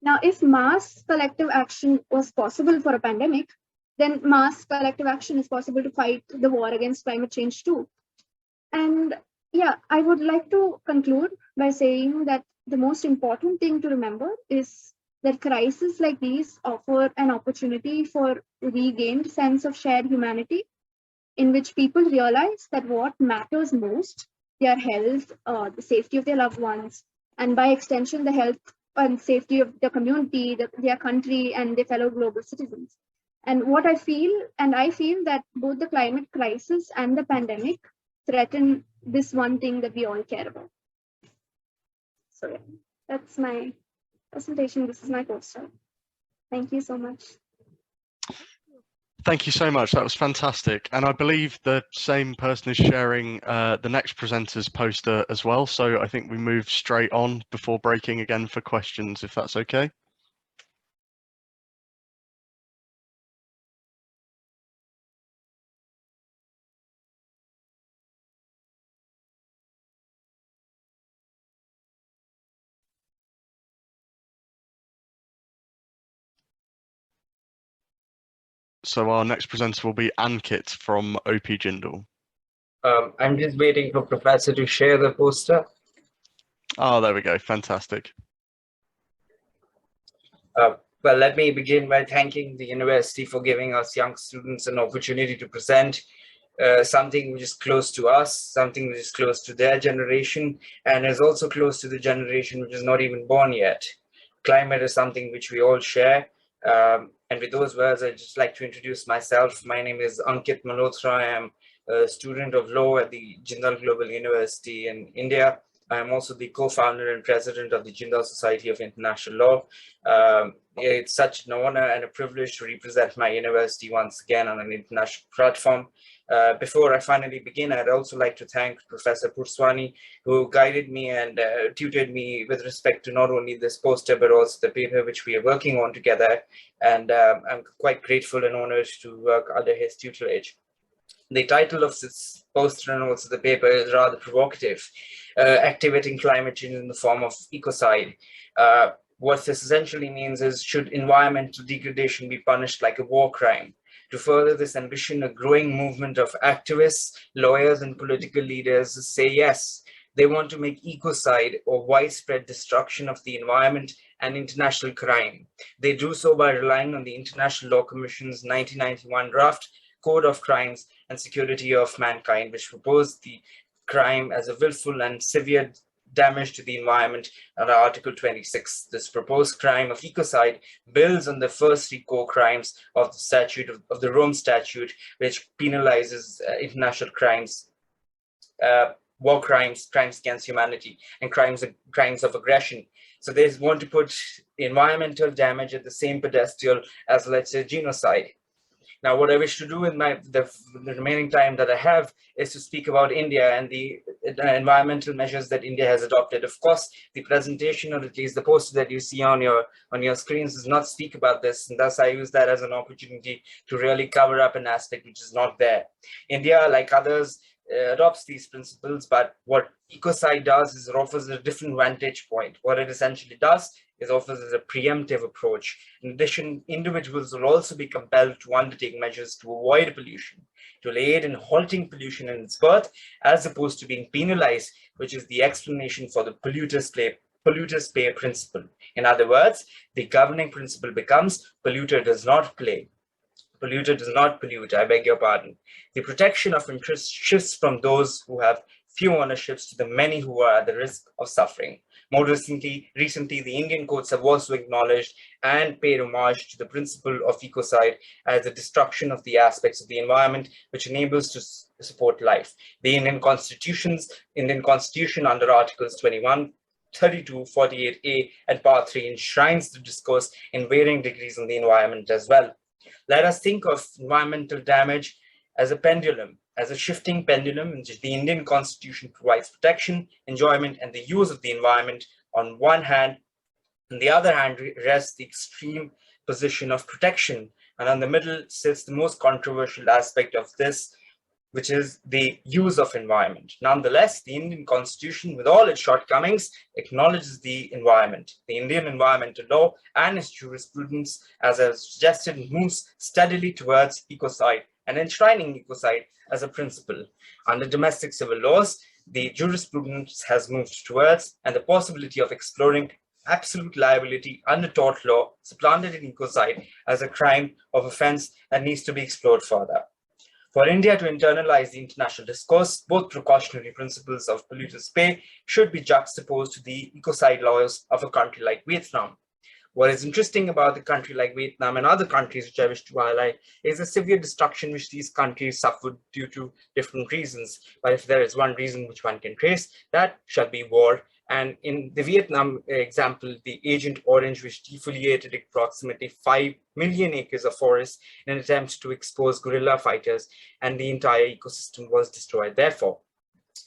Now, if mass collective action was possible for a pandemic, then mass collective action is possible to fight the war against climate change too. And yeah, I would like to conclude by saying that the most important thing to remember is that crises like these offer an opportunity for regained sense of shared humanity, in which people realize that what matters most, their health, the safety of their loved ones, and by extension, the health and safety of the community, their country, and their fellow global citizens. And I feel that both the climate crisis and the pandemic threaten this one thing that we all care about. So yeah, that's my presentation. This is my poster. Thank you so much. Thank you so much. That was fantastic. And I believe the same person is sharing the next presenter's poster as well. So I think we move straight on before breaking again for questions, if that's okay. So our next presenter will be Ankit from OP Jindal. I'm just waiting for Professor to share the poster. Oh, there we go. Fantastic. Well, let me begin by thanking the university for giving us young students an opportunity to present something which is close to us, something which is close to their generation, and is also close to the generation which is not even born yet. Climate is something which we all share. And with those words, I'd just like to introduce myself. My name is Ankit Malhotra. I am a student of law at the Jindal Global University in India. I am also the co-founder and president of the Jindal Society of International Law. It's such an honor and a privilege to represent my university once again on an international platform. Before I finally begin, I'd also like to thank Professor Purswani, who guided me and tutored me with respect to not only this poster, but also the paper which we are working on together. And I'm quite grateful and honored to work under his tutelage. The title of this poster and also the paper is rather provocative, activating climate change in the form of ecocide. What this essentially means is, should environmental degradation be punished like a war crime? To further this ambition, a growing movement of activists, lawyers, and political leaders say yes. They want to make ecocide or widespread destruction of the environment an international crime. They do so by relying on the International Law Commission's 1991 draft Code of Crimes and Security of Mankind, which proposed the crime as a willful and severe damage to the environment under Article 26. This proposed crime of ecocide builds on the first 3 core crimes of the statute of the Rome Statute, which penalizes international crimes, war crimes, crimes against humanity, and crimes of aggression. So they want to put environmental damage at the same pedestal as, let's say, genocide. Now, what I wish to do in the remaining time that I have is to speak about India and the environmental measures that India has adopted. Of course, the presentation, or at least the poster that you see on your screens, does not speak about this, and thus I use that as an opportunity to really cover up an aspect which is not there. India, like others, adopts these principles, but what ecocide does is it offers a different vantage point. What it essentially does is offers as a preemptive approach. In addition, individuals will also be compelled to undertake measures to avoid pollution, to aid in halting pollution in its birth, as opposed to being penalized, which is the explanation for the polluters pay principle. In other words, the governing principle becomes polluter does not pay. Polluter does not pollute, I beg your pardon. The protection of interest shifts from those who have few ownerships to the many who are at the risk of suffering. More recently, the Indian courts have also acknowledged and paid homage to the principle of ecocide as the destruction of the aspects of the environment which enables to support life. The Indian Constitution under Articles 21, 32, 48A, and Part 3 enshrines the discourse in varying degrees on the environment as well. Let us think of environmental damage as a pendulum, as a shifting pendulum in which the Indian Constitution provides protection, enjoyment, and the use of the environment on one hand. On the other hand, rests the extreme position of protection. And on the middle sits the most controversial aspect of this, which is the use of environment. Nonetheless, the Indian Constitution, with all its shortcomings, acknowledges the environment. The Indian environmental law and its jurisprudence, as I suggested, moves steadily towards ecocide and enshrining ecocide as a principle. Under domestic civil laws, the jurisprudence has moved towards and the possibility of exploring absolute liability under tort law supplanted in ecocide as a crime of offense that needs to be explored further. For India to internalize the international discourse, both precautionary principles of polluters pay should be juxtaposed to the ecocide laws of a country like Vietnam. What is interesting about the country like Vietnam and other countries which I wish to highlight is the severe destruction which these countries suffered due to different reasons. But if there is one reason which one can trace, that shall be war. And in the Vietnam example, the Agent Orange, which defoliated approximately 5 million acres of forest in an attempt to expose guerrilla fighters, and the entire ecosystem was destroyed therefore.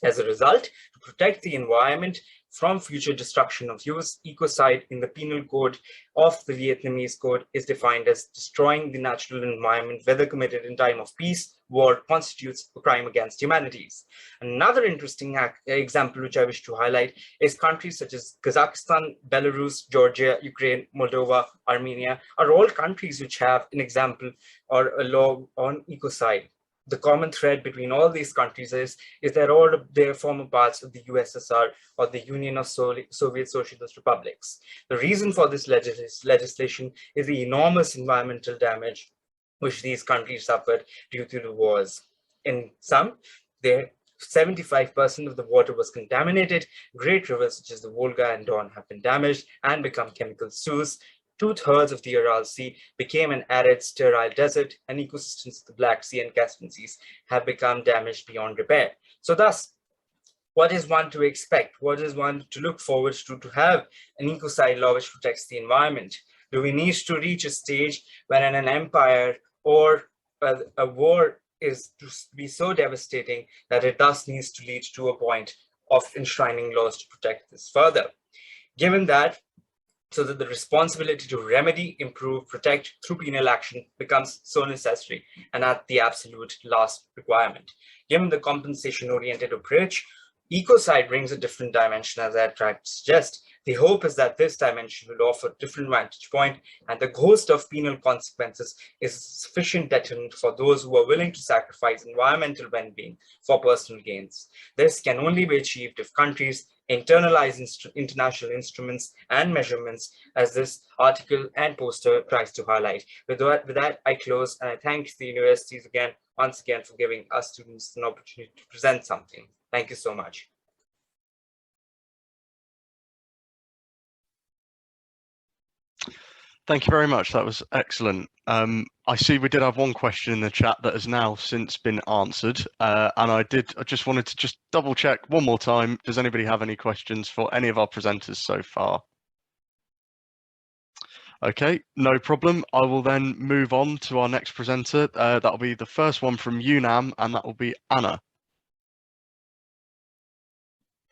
As a result, to protect the environment from future destruction of use, ecocide in the penal code of the Vietnamese code is defined as destroying the natural environment, whether committed in time of peace, war, constitutes a crime against humanities. Another interesting example which I wish to highlight is countries such as Kazakhstan, Belarus, Georgia, Ukraine, Moldova, Armenia are all countries which have an example or a law on ecocide. The common thread between all these countries is that all of their former parts of the USSR or the Union of Soviet Socialist Republics. The reason for this legislation is the enormous environmental damage which these countries suffered due to the wars. In some, 75% of the water was contaminated. Great rivers such as the Volga and Don have been damaged and become chemical stews. 2/3 of the Aral Sea became an arid, sterile desert, and ecosystems of the Black Sea and Caspian Seas have become damaged beyond repair. So thus, what is one to expect? What is one to look forward to have an ecocide law which protects the environment? Do we need to reach a stage when an empire or a war is to be so devastating that it thus needs to lead to a point of enshrining laws to protect this further. Given that, so that the responsibility to remedy, improve, protect through penal action becomes so necessary and at the absolute last requirement. Given the compensation-oriented approach, ecocide brings a different dimension, as I tried to suggest. The hope is that this dimension will offer a different vantage point, and the ghost of penal consequences is a sufficient deterrent for those who are willing to sacrifice environmental well-being for personal gains. This can only be achieved if countries internalize international instruments and measurements, as this article and poster tries to highlight. With that, I close, and I thank the universities once again for giving us students an opportunity to present something. Thank you so much. Thank you very much. That was excellent. I see we did have one question in the chat that has now since been answered. And I just wanted to just double check one more time. Does anybody have any questions for any of our presenters so far? Okay, no problem. I will then move on to our next presenter. That'll be the first one from UNAM, and that will be Anna.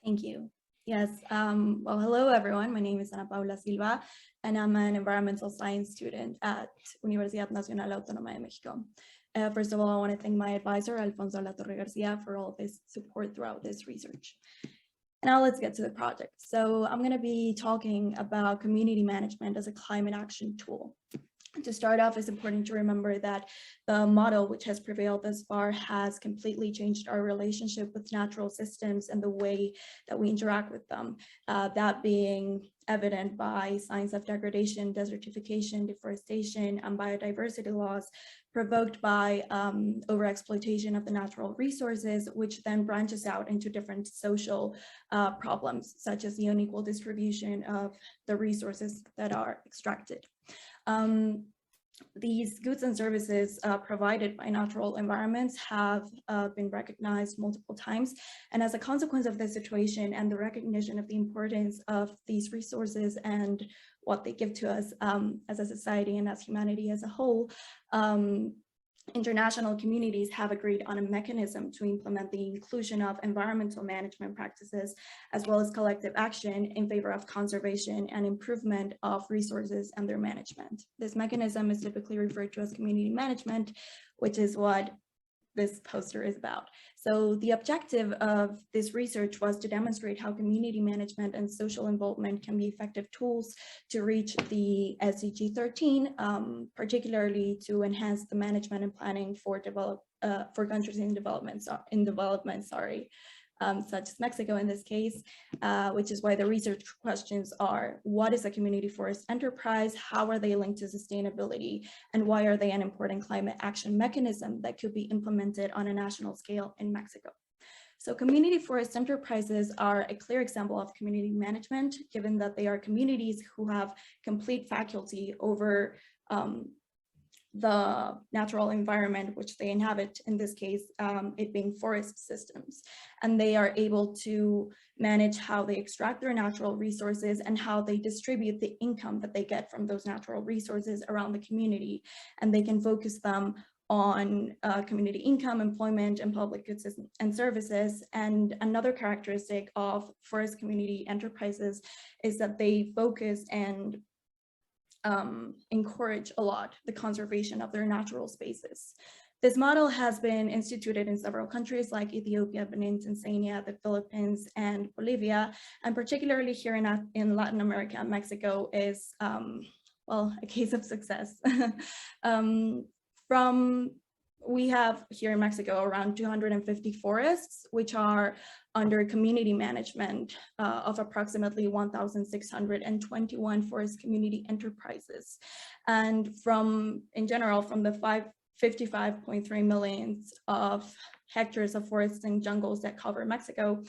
Thank you. Yes, well, hello everyone. My name is Ana Paula Silva, and I'm an environmental science student at Universidad Nacional Autónoma de México. First of all, I want to thank my advisor, Alfonso Latorre Garcia, for all of his support throughout this research. Now let's get to the project. So I'm going to be talking about community management as a climate action tool. To start off, it's important to remember that the model which has prevailed thus far has completely changed our relationship with natural systems and the way that we interact with them. That being evident by signs of degradation, desertification, deforestation, and biodiversity loss provoked by overexploitation of the natural resources, which then branches out into different social problems, such as the unequal distribution of the resources that are extracted. These goods and services provided by natural environments have been recognized multiple times. And as a consequence of this situation and the recognition of the importance of these resources and what they give to us as a society and as humanity as a whole, international communities have agreed on a mechanism to implement the inclusion of environmental management practices, as well as collective action in favor of conservation and improvement of resources and their management. This mechanism is typically referred to as community management, which is what this poster is about. So the objective of this research was to demonstrate how community management and social involvement can be effective tools to reach the SDG13, particularly to enhance the management and planning for countries in development, such as Mexico in this case, which is why the research questions are: what is a community forest enterprise? How are they linked to sustainability? And why are they an important climate action mechanism that could be implemented on a national scale in Mexico? So community forest enterprises are a clear example of community management, given that they are communities who have complete faculty over the natural environment which they inhabit, in this case, it being forest systems. And they are able to manage how they extract their natural resources and how they distribute the income that they get from those natural resources around the community. And they can focus them on community income, employment, and public goods and services. And another characteristic of forest community enterprises is that they focus and encourage a lot the conservation of their natural spaces. This model has been instituted in several countries like Ethiopia, Benin, Tanzania, the Philippines, and Bolivia, and particularly here in Latin America and Mexico is, well, a case of success. We have here in Mexico around 250 forests, which are under community management of approximately 1,621 forest community enterprises. And in general, from the 55.3 million of hectares of forests and jungles that cover Mexico,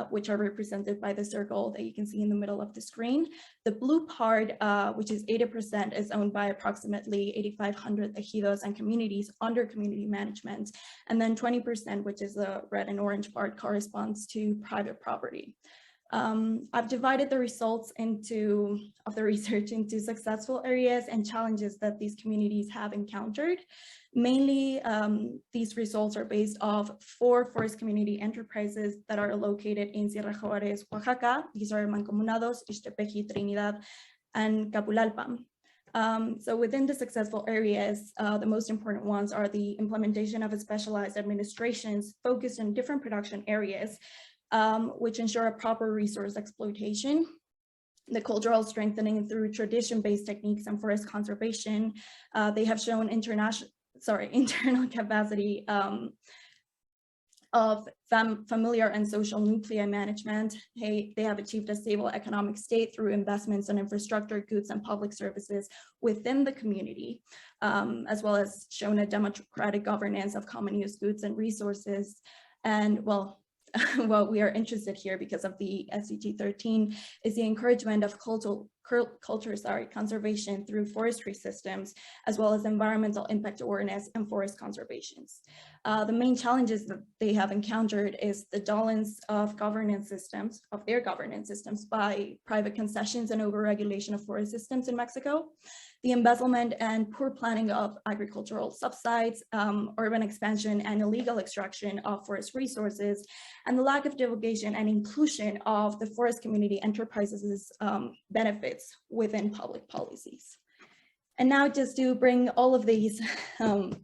which are represented by the circle that you can see in the middle of the screen. The blue part, which is 80%, is owned by approximately 8,500 ejidos and communities under community management. And then 20%, which is the red and orange part, corresponds to private property. I've divided the results of the research into successful areas and challenges that these communities have encountered. Mainly, these results are based off 4 forest community enterprises that are located in Sierra Juárez, Oaxaca. These are Mancomunados, Ixtepeji, Trinidad, and Capulalpan. So within the successful areas, the most important ones are the implementation of specialized administrations focused on different production areas, which ensure a proper resource exploitation, the cultural strengthening through tradition-based techniques and forest conservation. They have shown internal capacity of familiar and social nuclei management. They have achieved a stable economic state through investments in infrastructure, goods, and public services within the community, as well as shown a democratic governance of common use goods and resources. And well, what we are interested here because of the SDG13 is the encouragement of conservation through forestry systems, as well as environmental impact awareness and forest conservations. The main challenges that they have encountered is the dullness of their governance systems by private concessions and overregulation of forest systems in Mexico, the embezzlement and poor planning of agricultural subsides, urban expansion and illegal extraction of forest resources, and the lack of divulgation and inclusion of the forest community enterprises' benefits within public policies. And now, just to bring all of these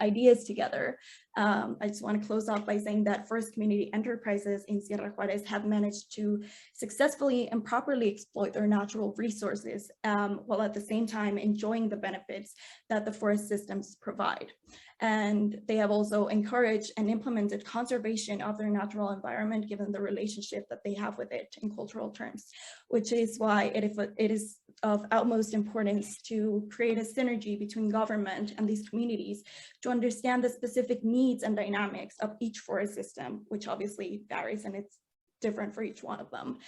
ideas together, I just want to close off by saying that forest community enterprises in Sierra Juárez have managed to successfully and properly exploit their natural resources, while at the same time enjoying the benefits that the forest systems provide. And they have also encouraged and implemented conservation of their natural environment, given the relationship that they have with it in cultural terms, which is why it is of utmost importance to create a synergy between government and these communities to understand the specific needs and dynamics of each forest system, which obviously varies and it's different for each one of them,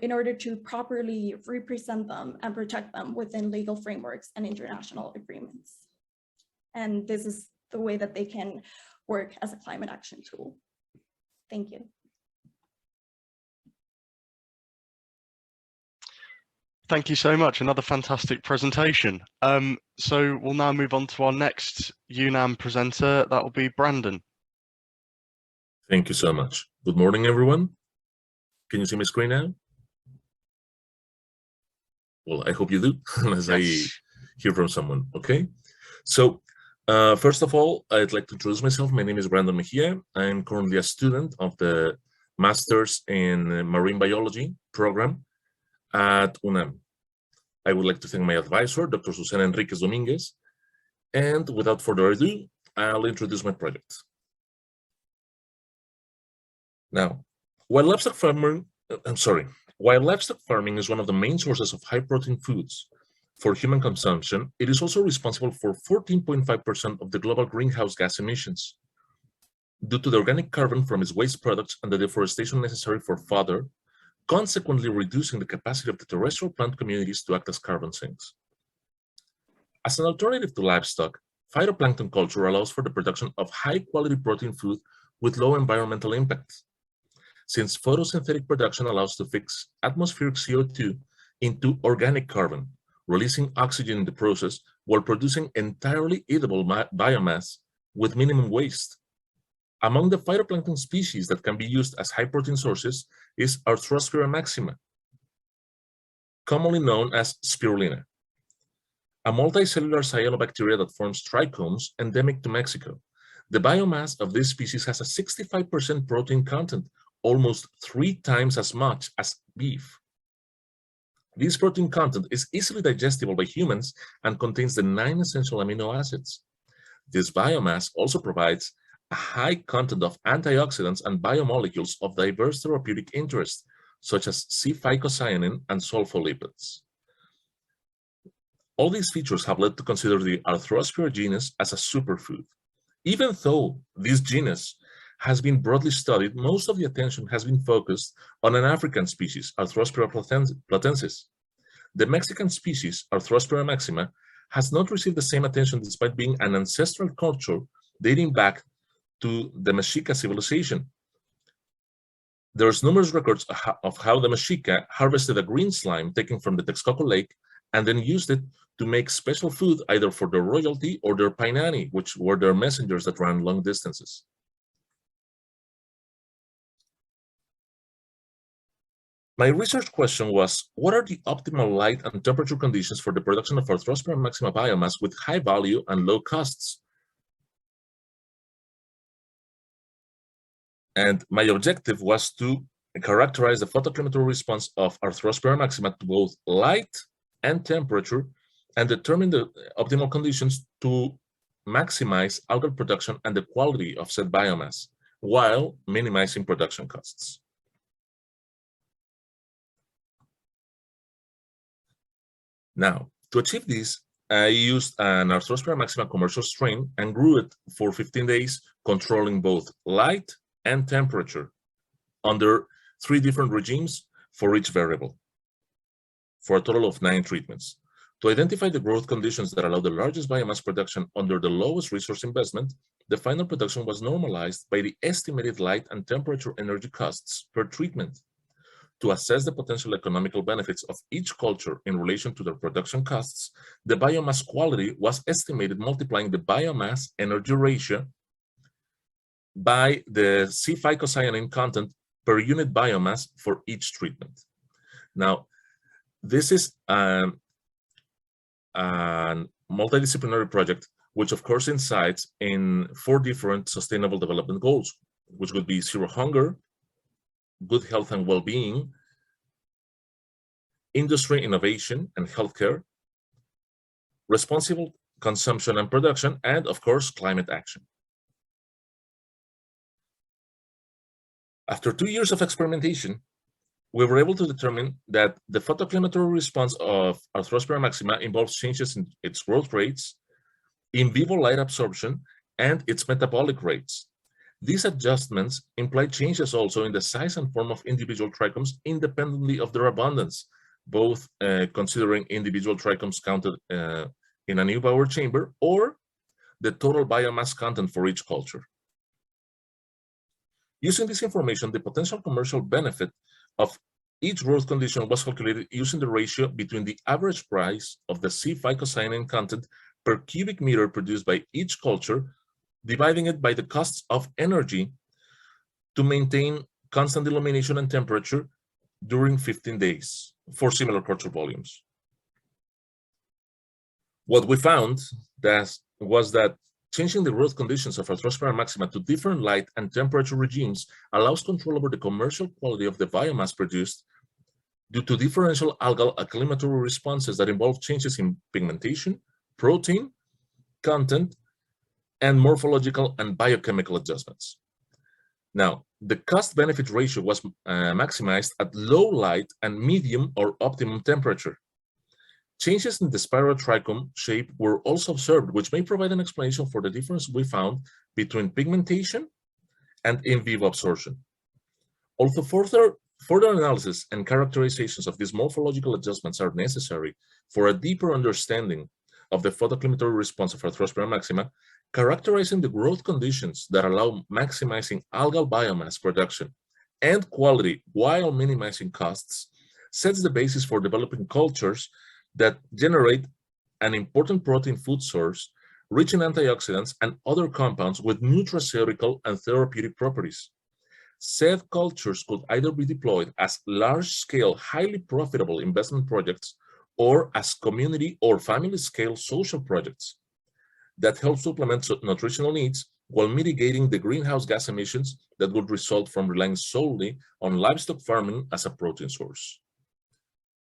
in order to properly represent them and protect them within legal frameworks and international agreements. And this is the way that they can work as a climate action tool. Thank you. Thank you so much. Another fantastic presentation. So we'll now move on to our next UNAM presenter. That will be Brandon. Thank you so much. Good morning, everyone. Can you see my screen now? Well, I hope you do, unless I hear from someone. Okay. So first of all, I'd like to introduce myself. My name is Brandon Mejia. I'm currently a student of the Master's in Marine Biology program at UNAM. I would like to thank my advisor, Dr. Susana Enriquez Dominguez. And without further ado, I'll introduce my project. Now, while livestock farming is one of the main sources of high protein foods for human consumption, it is also responsible for 14.5% of the global greenhouse gas emissions due to the organic carbon from its waste products and the deforestation necessary for fodder, consequently reducing the capacity of the terrestrial plant communities to act as carbon sinks. As an alternative to livestock, phytoplankton culture allows for the production of high-quality protein food with low environmental impact, since photosynthetic production allows to fix atmospheric CO2 into organic carbon, releasing oxygen in the process while producing entirely eatable biomass with minimum waste. Among the phytoplankton species that can be used as high protein sources is Arthrospira maxima, commonly known as spirulina, a multicellular cyanobacteria that forms trichomes endemic to Mexico. The biomass of this species has a 65% protein content, almost 3 times as much as beef. This protein content is easily digestible by humans and contains the 9 essential amino acids. This biomass also provides a high content of antioxidants and biomolecules of diverse therapeutic interest, such as C-phycocyanin and sulfolipids. All these features have led to consider the Arthrospira genus as a superfood. Even though this genus has been broadly studied, most of the attention has been focused on an African species, Arthrospira platensis. The Mexican species, Arthrospira maxima, has not received the same attention despite being an ancestral culture dating back to the Mexica civilization. There's numerous records of how the Mexica harvested a green slime taken from the Texcoco Lake and then used it to make special food either for their royalty or their painani, which were their messengers that ran long distances. My research question was, what are the optimal light and temperature conditions for the production of Arthrospira maxima biomass with high value and low costs? And my objective was to characterize the photoclimatic response of Arthrospira maxima to both light and temperature and determine the optimal conditions to maximize algal production and the quality of said biomass while minimizing production costs. Now, to achieve this, I used an Arthrospira maxima commercial strain and grew it for 15 days, controlling both light and temperature under 3 different regimes for each variable, for a total of 9 treatments. To identify the growth conditions that allow the largest biomass production under the lowest resource investment, the final production was normalized by the estimated light and temperature energy costs per treatment. To assess the potential economical benefits of each culture in relation to their production costs, the biomass quality was estimated multiplying the biomass energy ratio by the C-phycocyanin content per unit biomass for each treatment. Now, this is a multidisciplinary project, which of course incites in 4 different sustainable development goals, which would be zero hunger, good health and well-being, industry innovation and healthcare, responsible consumption and production, and of course, climate action. After 2 years of experimentation, we were able to determine that the photoclimatic response of Arthrospira maxima involves changes in its growth rates, in vivo light absorption, and its metabolic rates. These adjustments imply changes also in the size and form of individual trichomes independently of their abundance, both considering individual trichomes counted in a Neubauer chamber or the total biomass content for each culture. Using this information, the potential commercial benefit of each growth condition was calculated using the ratio between the average price of the C-phycocyanin content per cubic meter produced by each culture, dividing it by the costs of energy to maintain constant illumination and temperature during 15 days for similar culture volumes. What we found was that changing the growth conditions of Arthrospira maxima to different light and temperature regimes allows control over the commercial quality of the biomass produced due to differential algal acclimatory responses that involve changes in pigmentation, protein, content, and morphological and biochemical adjustments. Now, the cost-benefit ratio was maximized at low light and medium or optimum temperature. Changes in the spiral trichome shape were also observed, which may provide an explanation for the difference we found between pigmentation and in vivo absorption. Although further analysis and characterizations of these morphological adjustments are necessary for a deeper understanding of the photoclimatic response of Arthrospira maxima, characterizing the growth conditions that allow maximizing algal biomass production and quality while minimizing costs sets the basis for developing cultures that generate an important protein food source rich in antioxidants and other compounds with nutraceutical and therapeutic properties. Said cultures could either be deployed as large-scale, highly profitable investment projects or as community or family-scale social projects that help supplement nutritional needs while mitigating the greenhouse gas emissions that would result from relying solely on livestock farming as a protein source.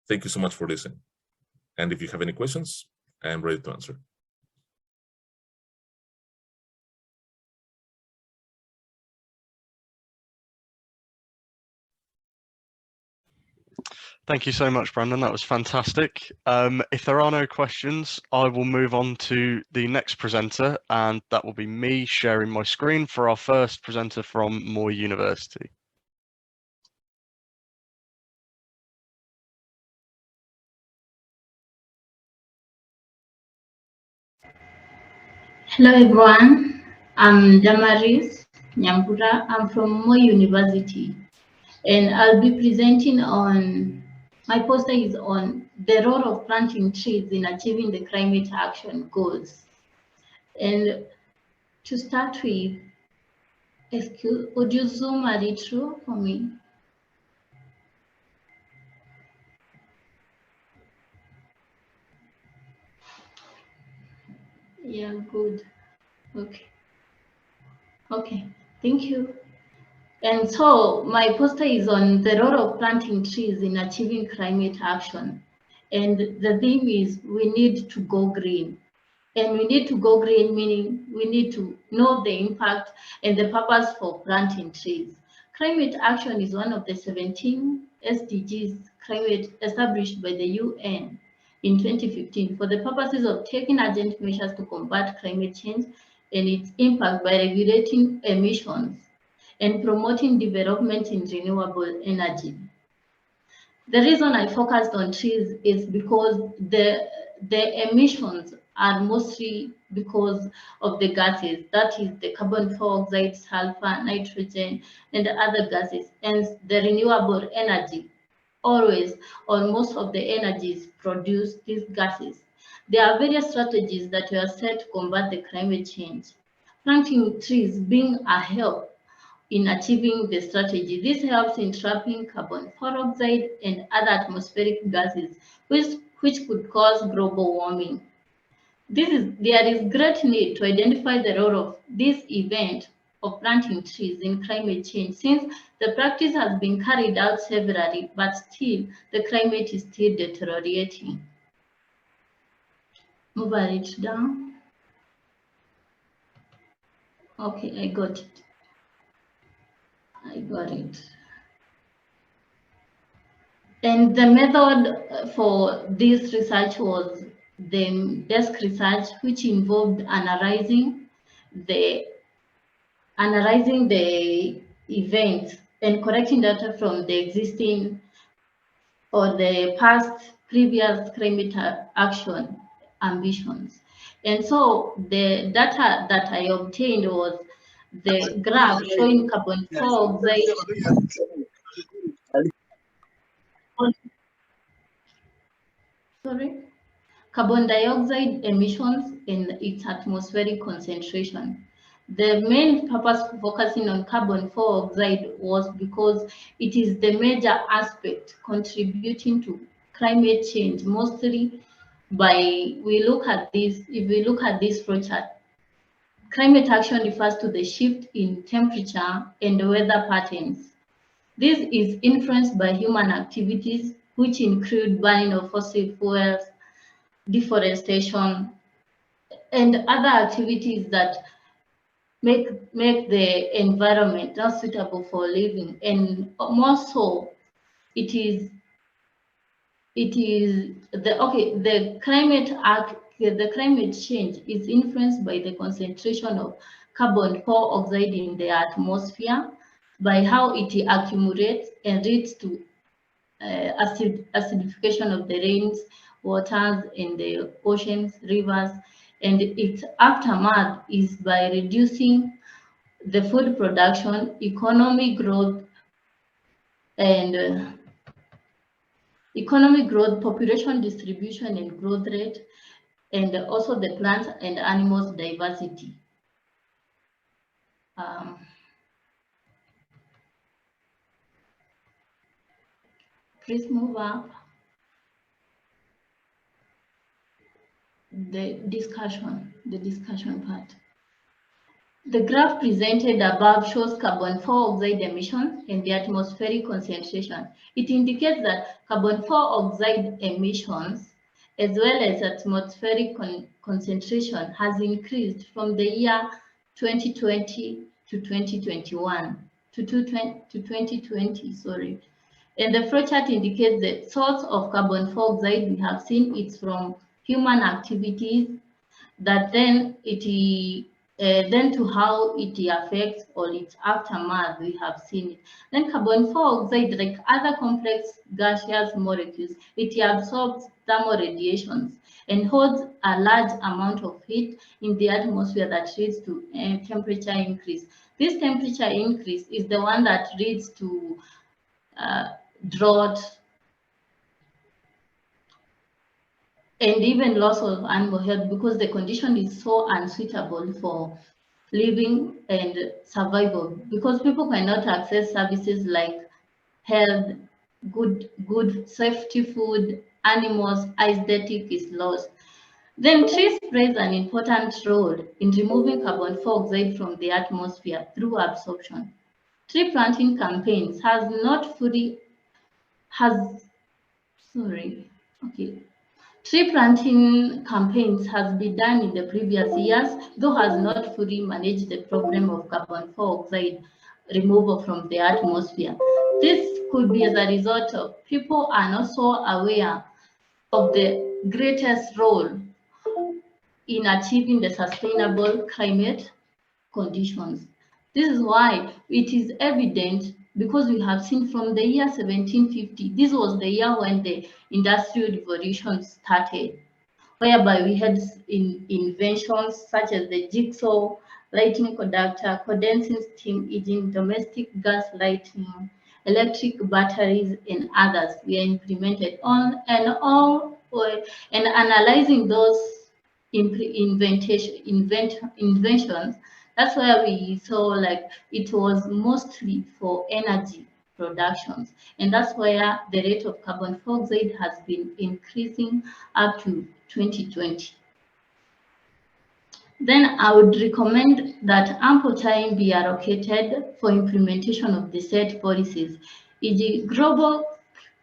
Thank you so much for listening. And if you have any questions, I am ready to answer. Thank you so much, Brandon. That was fantastic. If there are no questions, I will move on to the next presenter, and that will be me sharing my screen for our first presenter from MOI University. Hello everyone, I'm Damaris Nyambura. I'm from MOI University. And I'll be presenting on, my poster is on the role of planting trees in achieving the climate action goals. And to start with, would you zoom a little for me? Yeah, good. Okay. Okay, thank you. And so my poster is on the role of planting trees in achieving climate action. And the theme is we need to go green. And we need to go green, meaning we need to know the impact and the purpose for planting trees. Climate action is one of the 17 SDGs climate established by the UN in 2015 for the purposes of taking urgent measures to combat climate change and its impact by regulating emissions and promoting development in renewable energy. The reason I focused on trees is because the emissions are mostly because of the gases, that is the carbon dioxide, sulfur, nitrogen, and other gases, and the renewable energy. Always, or most of the energies produce these gases. There are various strategies that were set to combat the climate change. Planting trees being a help in achieving the strategy. This helps in trapping carbon dioxide and other atmospheric gases, which could cause global warming. There is great need to identify the role of this event of planting trees in climate change, since the practice has been carried out severally, but still the climate is still deteriorating. Move it down. Okay, I got it. I got it. And the method for this research was the desk research, which involved analyzing the event and collecting data from the existing or the past previous climate action ambitions. And so the data that I obtained was the graph showing carbon dioxide. Sorry, carbon dioxide emissions and its atmospheric concentration. The main purpose for focusing on carbon dioxide was because it is the major aspect contributing to climate change, mostly by, if we look at this flow chart, climate action refers to the shift in temperature and weather patterns. This is influenced by human activities, which include burning of fossil fuels, deforestation, and other activities that make the environment not suitable for living. And more so, the climate change is influenced by the concentration of carbon dioxide in the atmosphere, by how it accumulates and leads to acidification of the rains, waters, and the oceans, rivers, and its aftermath is by reducing the food production, economic growth, and population distribution and growth rate, and also the plant and animals diversity. Please move up. The discussion part. The graph presented above shows carbon dioxide emissions and the atmospheric concentration. It indicates that carbon dioxide emissions as well as atmospheric concentration has increased from the year 2020 to 2021 to 2020, sorry. And the flow chart indicates the source of carbon dioxide we have seen it's from human activities, that then to how it affects or its aftermath we have seen it. Then carbon dioxide, like other complex gaseous molecules, it absorbs thermal radiations and holds a large amount of heat in the atmosphere that leads to temperature increase. This temperature increase is the one that leads to drought, and even loss of animal health, because the condition is so unsuitable for living and survival, because people cannot access services like health, good safety food, animals, aesthetic is lost. Then trees plays an important role in removing carbon dioxide from the atmosphere through absorption. Tree planting campaigns Tree planting campaigns has been done in the previous years, though has not fully managed the problem of carbon dioxide removal from the atmosphere. This could be as a result of people are not so aware of the greatest role in achieving the sustainable climate conditions. This is why it is evident, because we have seen from the year 1750, this was the year when the Industrial Revolution started, whereby we had inventions such as the jigsaw, lighting conductor, condensing steam engine, domestic gas lighting, electric batteries, and others were implemented and analyzing those inventions. That's why we saw like it was mostly for energy productions, and that's where the rate of carbon dioxide has been increasing up to 2020. Then I would recommend that ample time be allocated for implementation of the set policies, e.g. Global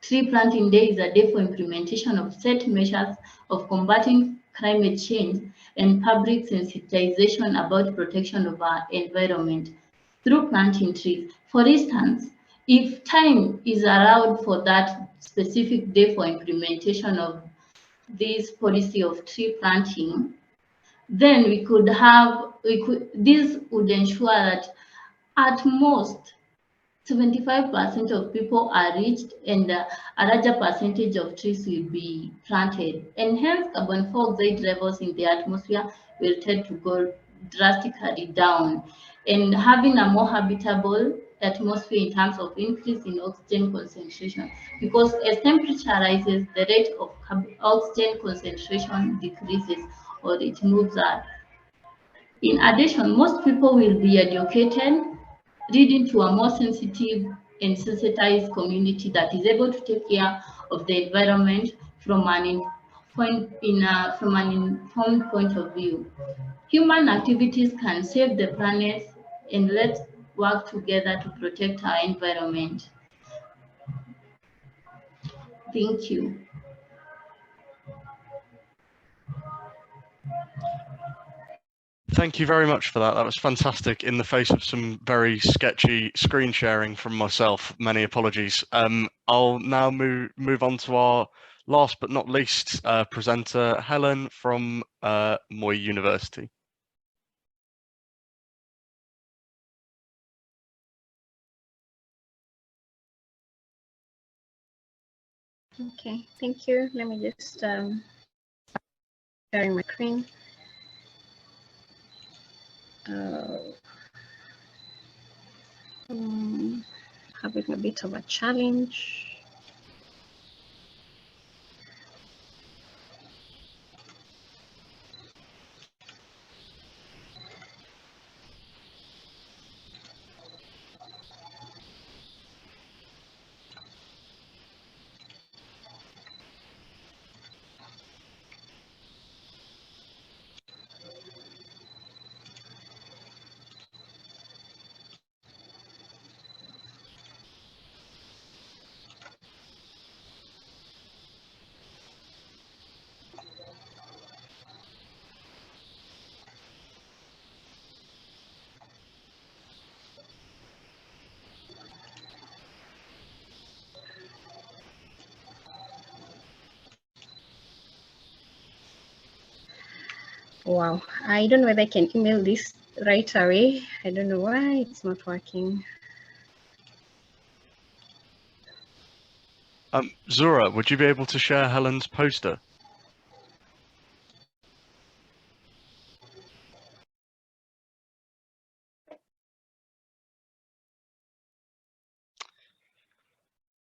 Tree Planting Day is a day for implementation of set measures of combating climate change and public sensitization about protection of our environment through planting trees. For instance, if time is allowed for that specific day for implementation of this policy of tree planting, then this would ensure that at most 75% of people are reached and a larger percentage of trees will be planted, and hence carbon dioxide levels in the atmosphere will tend to go drastically down, and having a more habitable atmosphere in terms of increase in oxygen concentration, because as temperature rises, the rate of oxygen concentration decreases or it moves up. In addition, most people will be educated, leading to a more sensitive and sensitized community that is able to take care of the environment from an informed point of view. Human activities can save the planet, and let's work together to protect our environment. Thank you. Thank you very much for that. That was fantastic in the face of some very sketchy screen sharing from myself. Many apologies. I'll now move on to our last but not least presenter, Helen from MOI University. Okay, thank you. Let me just sharing my screen. Having a bit of a challenge. Wow, I don't know whether I can email this right away. I don't know why it's not working. Zura, would you be able to share Helen's poster?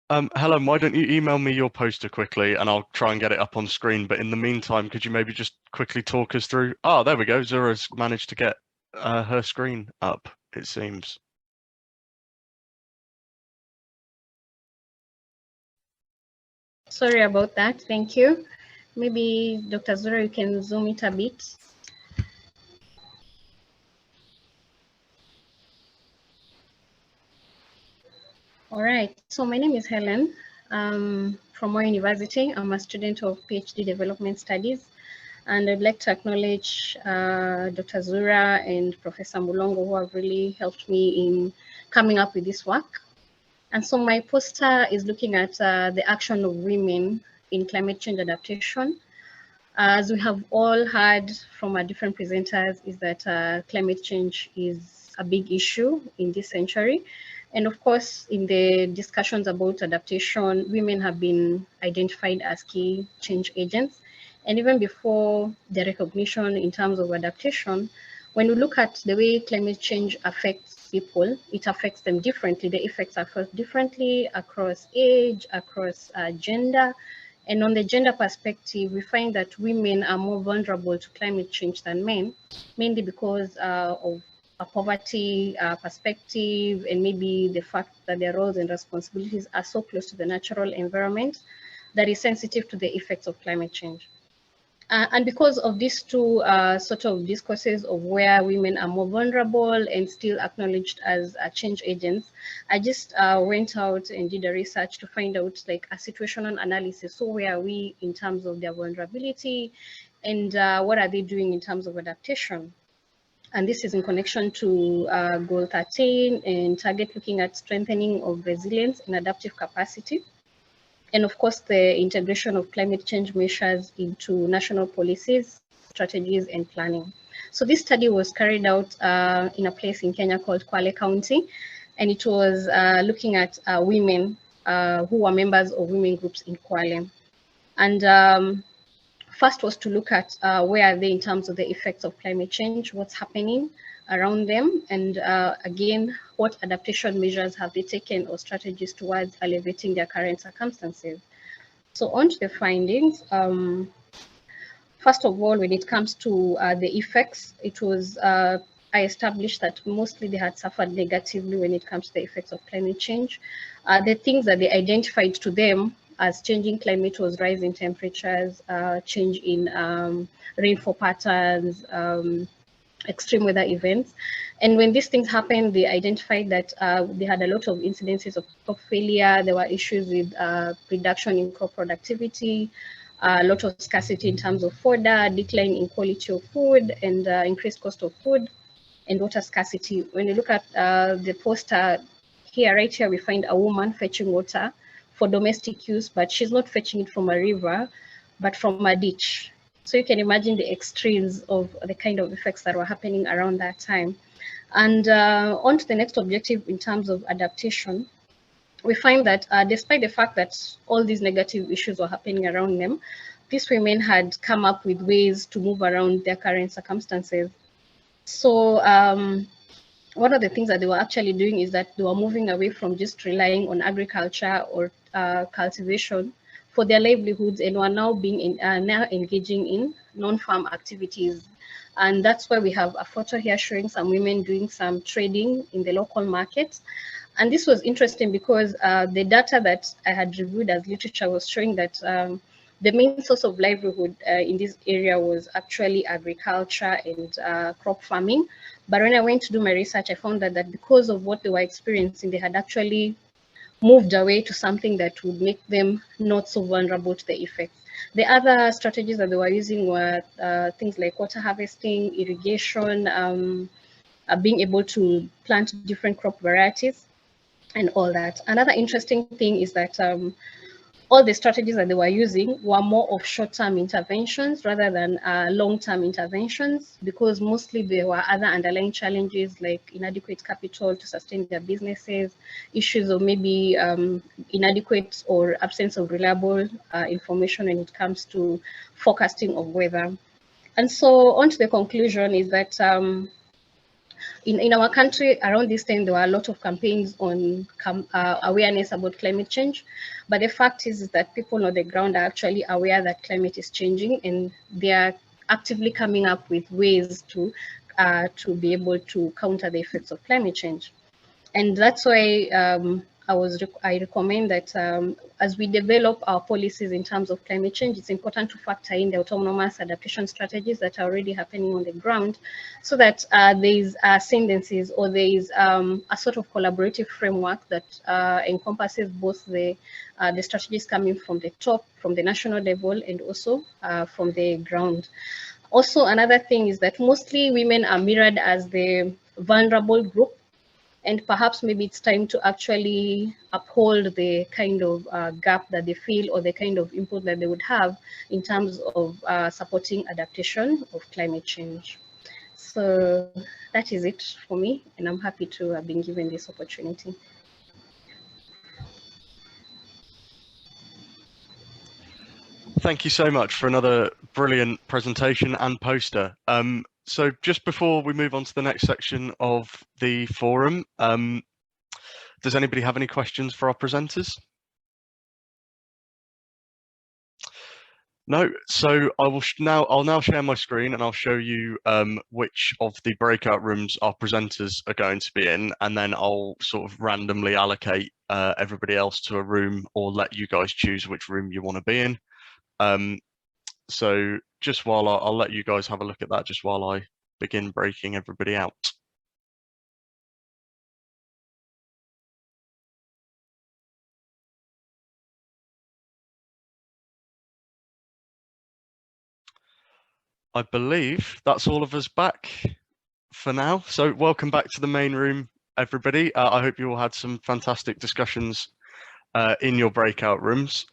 Helen, why don't you email me your poster quickly and I'll try and get it up on screen. But in the meantime, could you maybe just quickly talk us through? Oh, there we go. Zura's managed to get her screen up, it seems. Sorry about that. Thank you. Maybe Dr. Zura, you can zoom it a bit. All right. So my name is Helen from MOI University. I'm a student of PhD Development Studies. And I'd like to acknowledge Dr. Zura and Professor Mulongo, who have really helped me in coming up with this work. And so my poster is looking at the action of women in climate change adaptation. As we have all heard from our different presenters, is that climate change is a big issue in this century. And of course, in the discussions about adaptation, women have been identified as key change agents. And even before the recognition in terms of adaptation, when we look at the way climate change affects people, it affects them differently. The effects are felt differently across age, across gender. And on the gender perspective, we find that women are more vulnerable to climate change than men, mainly because of a poverty perspective, and maybe the fact that their roles and responsibilities are so close to the natural environment that is sensitive to the effects of climate change. And because of these two sort of discourses of where women are more vulnerable and still acknowledged as change agents, I just went out and did a research to find out like a situational analysis. So where are we in terms of their vulnerability, and what are they doing in terms of adaptation? And this is in connection to Goal 13 and target looking at strengthening of resilience and adaptive capacity. And of course, the integration of climate change measures into national policies, strategies, and planning. So this study was carried out in a place in Kenya called Kwale County, and it was looking at women who were members of women groups in Kwale. And first was to look at where are they in terms of the effects of climate change, what's happening around them, and again, what adaptation measures have they taken or strategies towards alleviating their current circumstances. So on to the findings. First of all, when it comes to the effects, it was, I established that mostly they had suffered negatively when it comes to the effects of climate change. The things that they identified to them as changing climate was rising temperatures, change in rainfall patterns, extreme weather events. And when these things happened, they identified that they had a lot of incidences of crop failure. There were issues with reduction in crop productivity, a lot of scarcity in terms of fodder, decline in quality of food, and increased cost of food, and water scarcity. When you look at the poster here, right here, we find a woman fetching water for domestic use, but she's not fetching it from a river, but from a ditch. So you can imagine the extremes of the kind of effects that were happening around that time. And on to the next objective in terms of adaptation, we find that despite the fact that all these negative issues were happening around them, these women had come up with ways to move around their current circumstances. So one of the things that they were actually doing is that they were moving away from just relying on agriculture or cultivation for their livelihoods, and were now now engaging in non-farm activities. And that's why we have a photo here showing some women doing some trading in the local market. And this was interesting because the data that I had reviewed as literature was showing that the main source of livelihood in this area was actually agriculture and crop farming. But when I went to do my research, I found that because of what they were experiencing, they had actually moved away to something that would make them not so vulnerable to the effects. The other strategies that they were using were things like water harvesting, irrigation, being able to plant different crop varieties, and all that. Another interesting thing is that all the strategies that they were using were more of short-term interventions rather than long-term interventions, because mostly there were other underlying challenges like inadequate capital to sustain their businesses, issues of maybe inadequate or absence of reliable information when it comes to forecasting of weather. And so on to the conclusion is that In our country, around this time, there were a lot of campaigns on awareness about climate change. But the fact is that people on the ground are actually aware that climate is changing, and they are actively coming up with ways to be able to counter the effects of climate change. And that's why I recommend that as we develop our policies in terms of climate change, it's important to factor in the autonomous adaptation strategies that are already happening on the ground, so that there is ascendancies, or there is a sort of collaborative framework that encompasses both the strategies coming from the top, from the national level, and also from the ground. Also, another thing is that mostly women are mirrored as the vulnerable group, and perhaps maybe it's time to actually uphold the kind of gap that they feel, or the kind of input that they would have in terms of supporting adaptation of climate change. So that is it for me, and I'm happy to have been given this opportunity. Thank you so much for another brilliant presentation and poster. So just before we move on to the next section of the forum, does anybody have any questions for our presenters? No, so I'll now share my screen, and I'll show you which of the breakout rooms our presenters are going to be in, and then I'll sort of randomly allocate everybody else to a room, or let you guys choose which room you want to be in. So just while I'll let you guys have a look at that, just while I begin breaking everybody out. I believe that's all of us back for now. So welcome back to the main room, everybody. I hope you all had some fantastic discussions in your breakout rooms.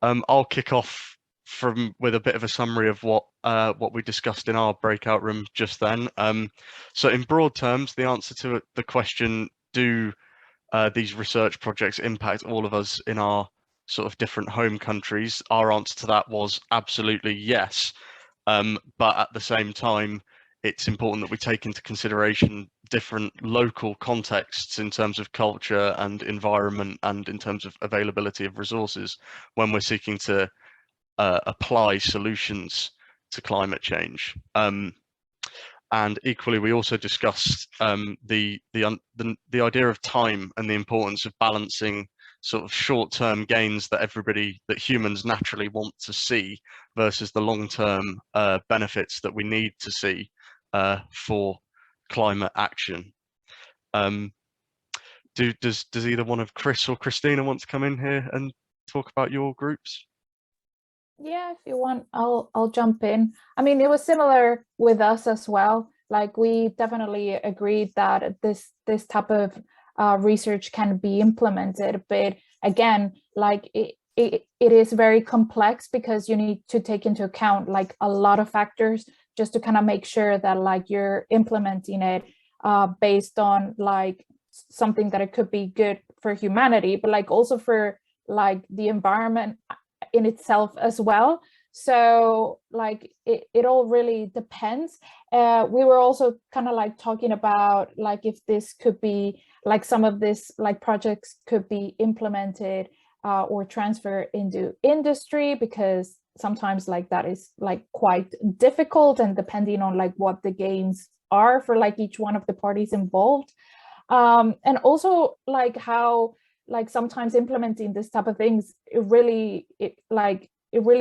I'll kick off with a bit of a summary of what we discussed in our breakout room just then. So in broad terms, the answer to the question, do these research projects impact all of us in our sort of different home countries? Our answer to that was absolutely yes. But at the same time, it's important that we take into consideration different local contexts in terms of culture and environment, and in terms of availability of resources, when we're seeking to apply solutions to climate change. And equally, we also discussed the idea of time and the importance of balancing sort of short-term gains that humans naturally want to see versus the long-term benefits that we need to see for climate action. Does either one of Chris or Christina want to come in here and talk about your groups? Yeah, if you want, I'll jump in. I mean, it was similar with us as well. Like, we definitely agreed that this type of research can be implemented, but again, like it is very complex, because you need to take into account like a lot of factors just to kind of make sure that like you're implementing it based on like something that it could be good for humanity, but like also for like the environment in itself as well. So like it all really depends. We were also kind of like talking about like if this could be like some of this like projects could be implemented or transferred into industry, because sometimes like that is like quite difficult, and depending on like what the gains are for like each one of the parties involved, and also like how like sometimes implementing this type of things, it really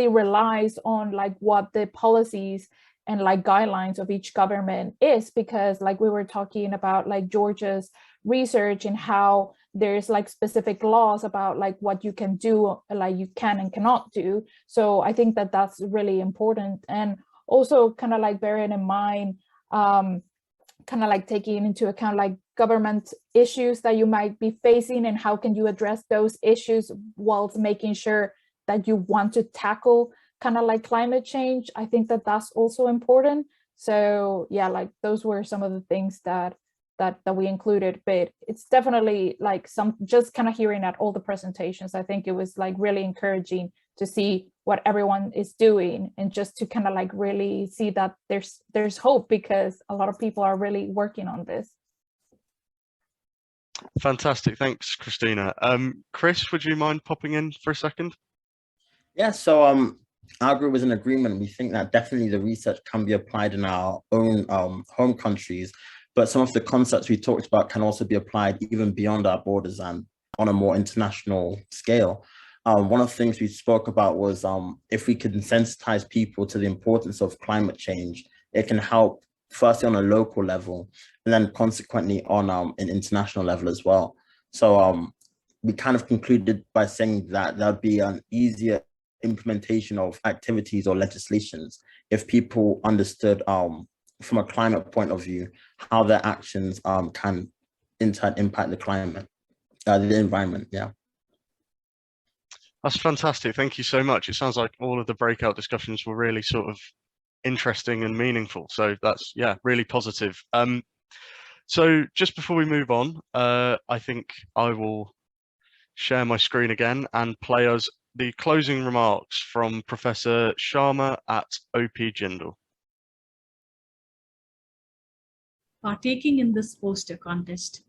relies on like what the policies and like guidelines of each government is, because like we were talking about like Georgia's research and how there's like specific laws about like what you can do, like you can and cannot do. So I think that that's really important, and also kind of like bearing in mind kind of like taking into account like government issues that you might be facing, and how can you address those issues whilst making sure that you want to tackle kind of like climate change. I think that that's also important. So yeah, like those were some of the things that that we included, but it's definitely like just kind of hearing at all the presentations, I think it was like really encouraging to see what everyone is doing, and just to kind of like really see that there's hope, because a lot of people are really working on this. Fantastic, thanks, Christina. Chris, would you mind popping in for a second? Yeah, so our group was in agreement. We think that definitely the research can be applied in our own home countries, but some of the concepts we talked about can also be applied even beyond our borders and on a more international scale. One of the things we spoke about was if we could sensitize people to the importance of climate change, it can help firstly on a local level, and then consequently on an international level as well. So we kind of concluded by saying that there'd be an easier implementation of activities or legislations if people understood from a climate point of view how their actions can in turn impact the climate, the environment. Yeah. That's fantastic. Thank you so much. It sounds like all of the breakout discussions were really sort of interesting and meaningful. So that's, yeah, really positive. So just before we move on, I think I will share my screen again and play us the closing remarks from Professor Sharma at OP Jindal. Partaking in this poster contest,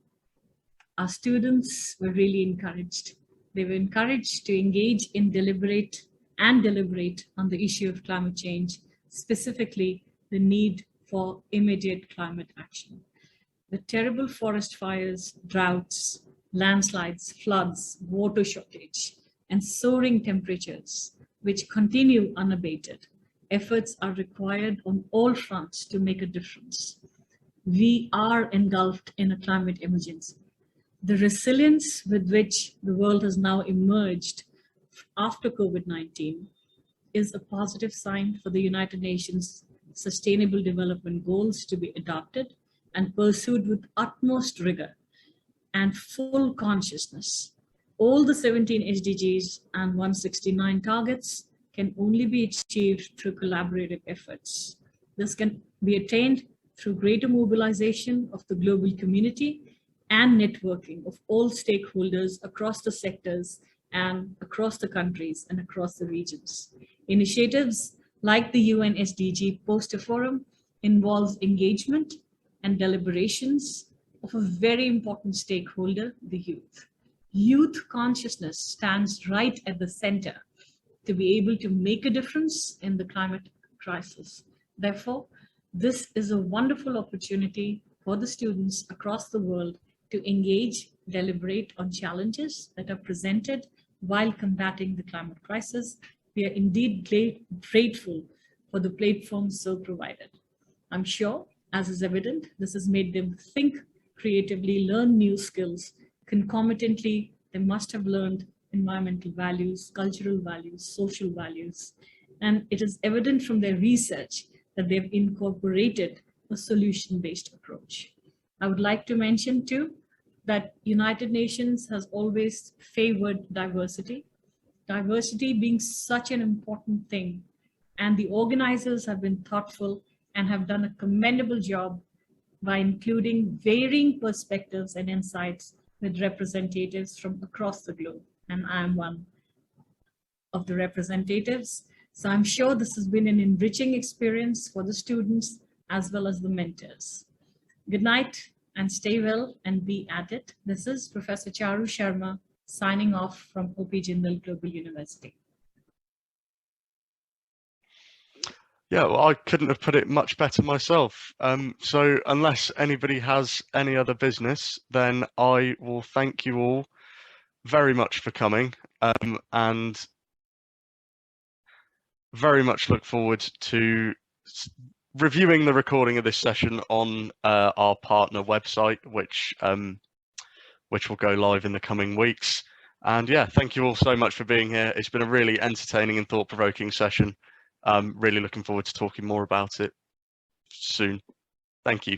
our students were really encouraged. They were encouraged to engage in deliberate on the issue of climate change, specifically the need for immediate climate action. The terrible forest fires, droughts, landslides, floods, water shortage, and soaring temperatures, which continue unabated. Efforts are required on all fronts to make a difference. We are engulfed in a climate emergency. The resilience with which the world has now emerged after COVID-19 is a positive sign for the United Nations Sustainable Development Goals to be adopted and pursued with utmost rigor and full consciousness. All the 17 SDGs and 169 targets can only be achieved through collaborative efforts. This can be attained through greater mobilization of the global community and networking of all stakeholders across the sectors and across the countries and across the regions. Initiatives like the UN SDG Poster Forum involves engagement and deliberations of a very important stakeholder, the youth. Youth consciousness stands right at the center to be able to make a difference in the climate crisis. Therefore, this is a wonderful opportunity for the students across the world to engage, deliberate on challenges that are presented while combating the climate crisis. We are indeed grateful for the platform so provided. I'm sure, as is evident, this has made them think creatively, learn new skills. Concomitantly, they must have learned environmental values, cultural values, social values. And it is evident from their research that they've incorporated a solution-based approach. I would like to mention too, that United Nations has always favored diversity. Diversity being such an important thing, and the organizers have been thoughtful and have done a commendable job by including varying perspectives and insights with representatives from across the globe. And I am one of the representatives. So I'm sure this has been an enriching experience for the students as well as the mentors. Good night and stay well and be at it. This is Professor Charu Sharma signing off from OP Jindal Global University. Yeah, well, I couldn't have put it much better myself. So unless anybody has any other business, then I will thank you all very much for coming, and very much look forward to reviewing the recording of this session on our partner website, which will go live in the coming weeks. And yeah, thank you all so much for being here. It's been a really entertaining and thought-provoking session. Really looking forward to talking more about it soon. Thank you.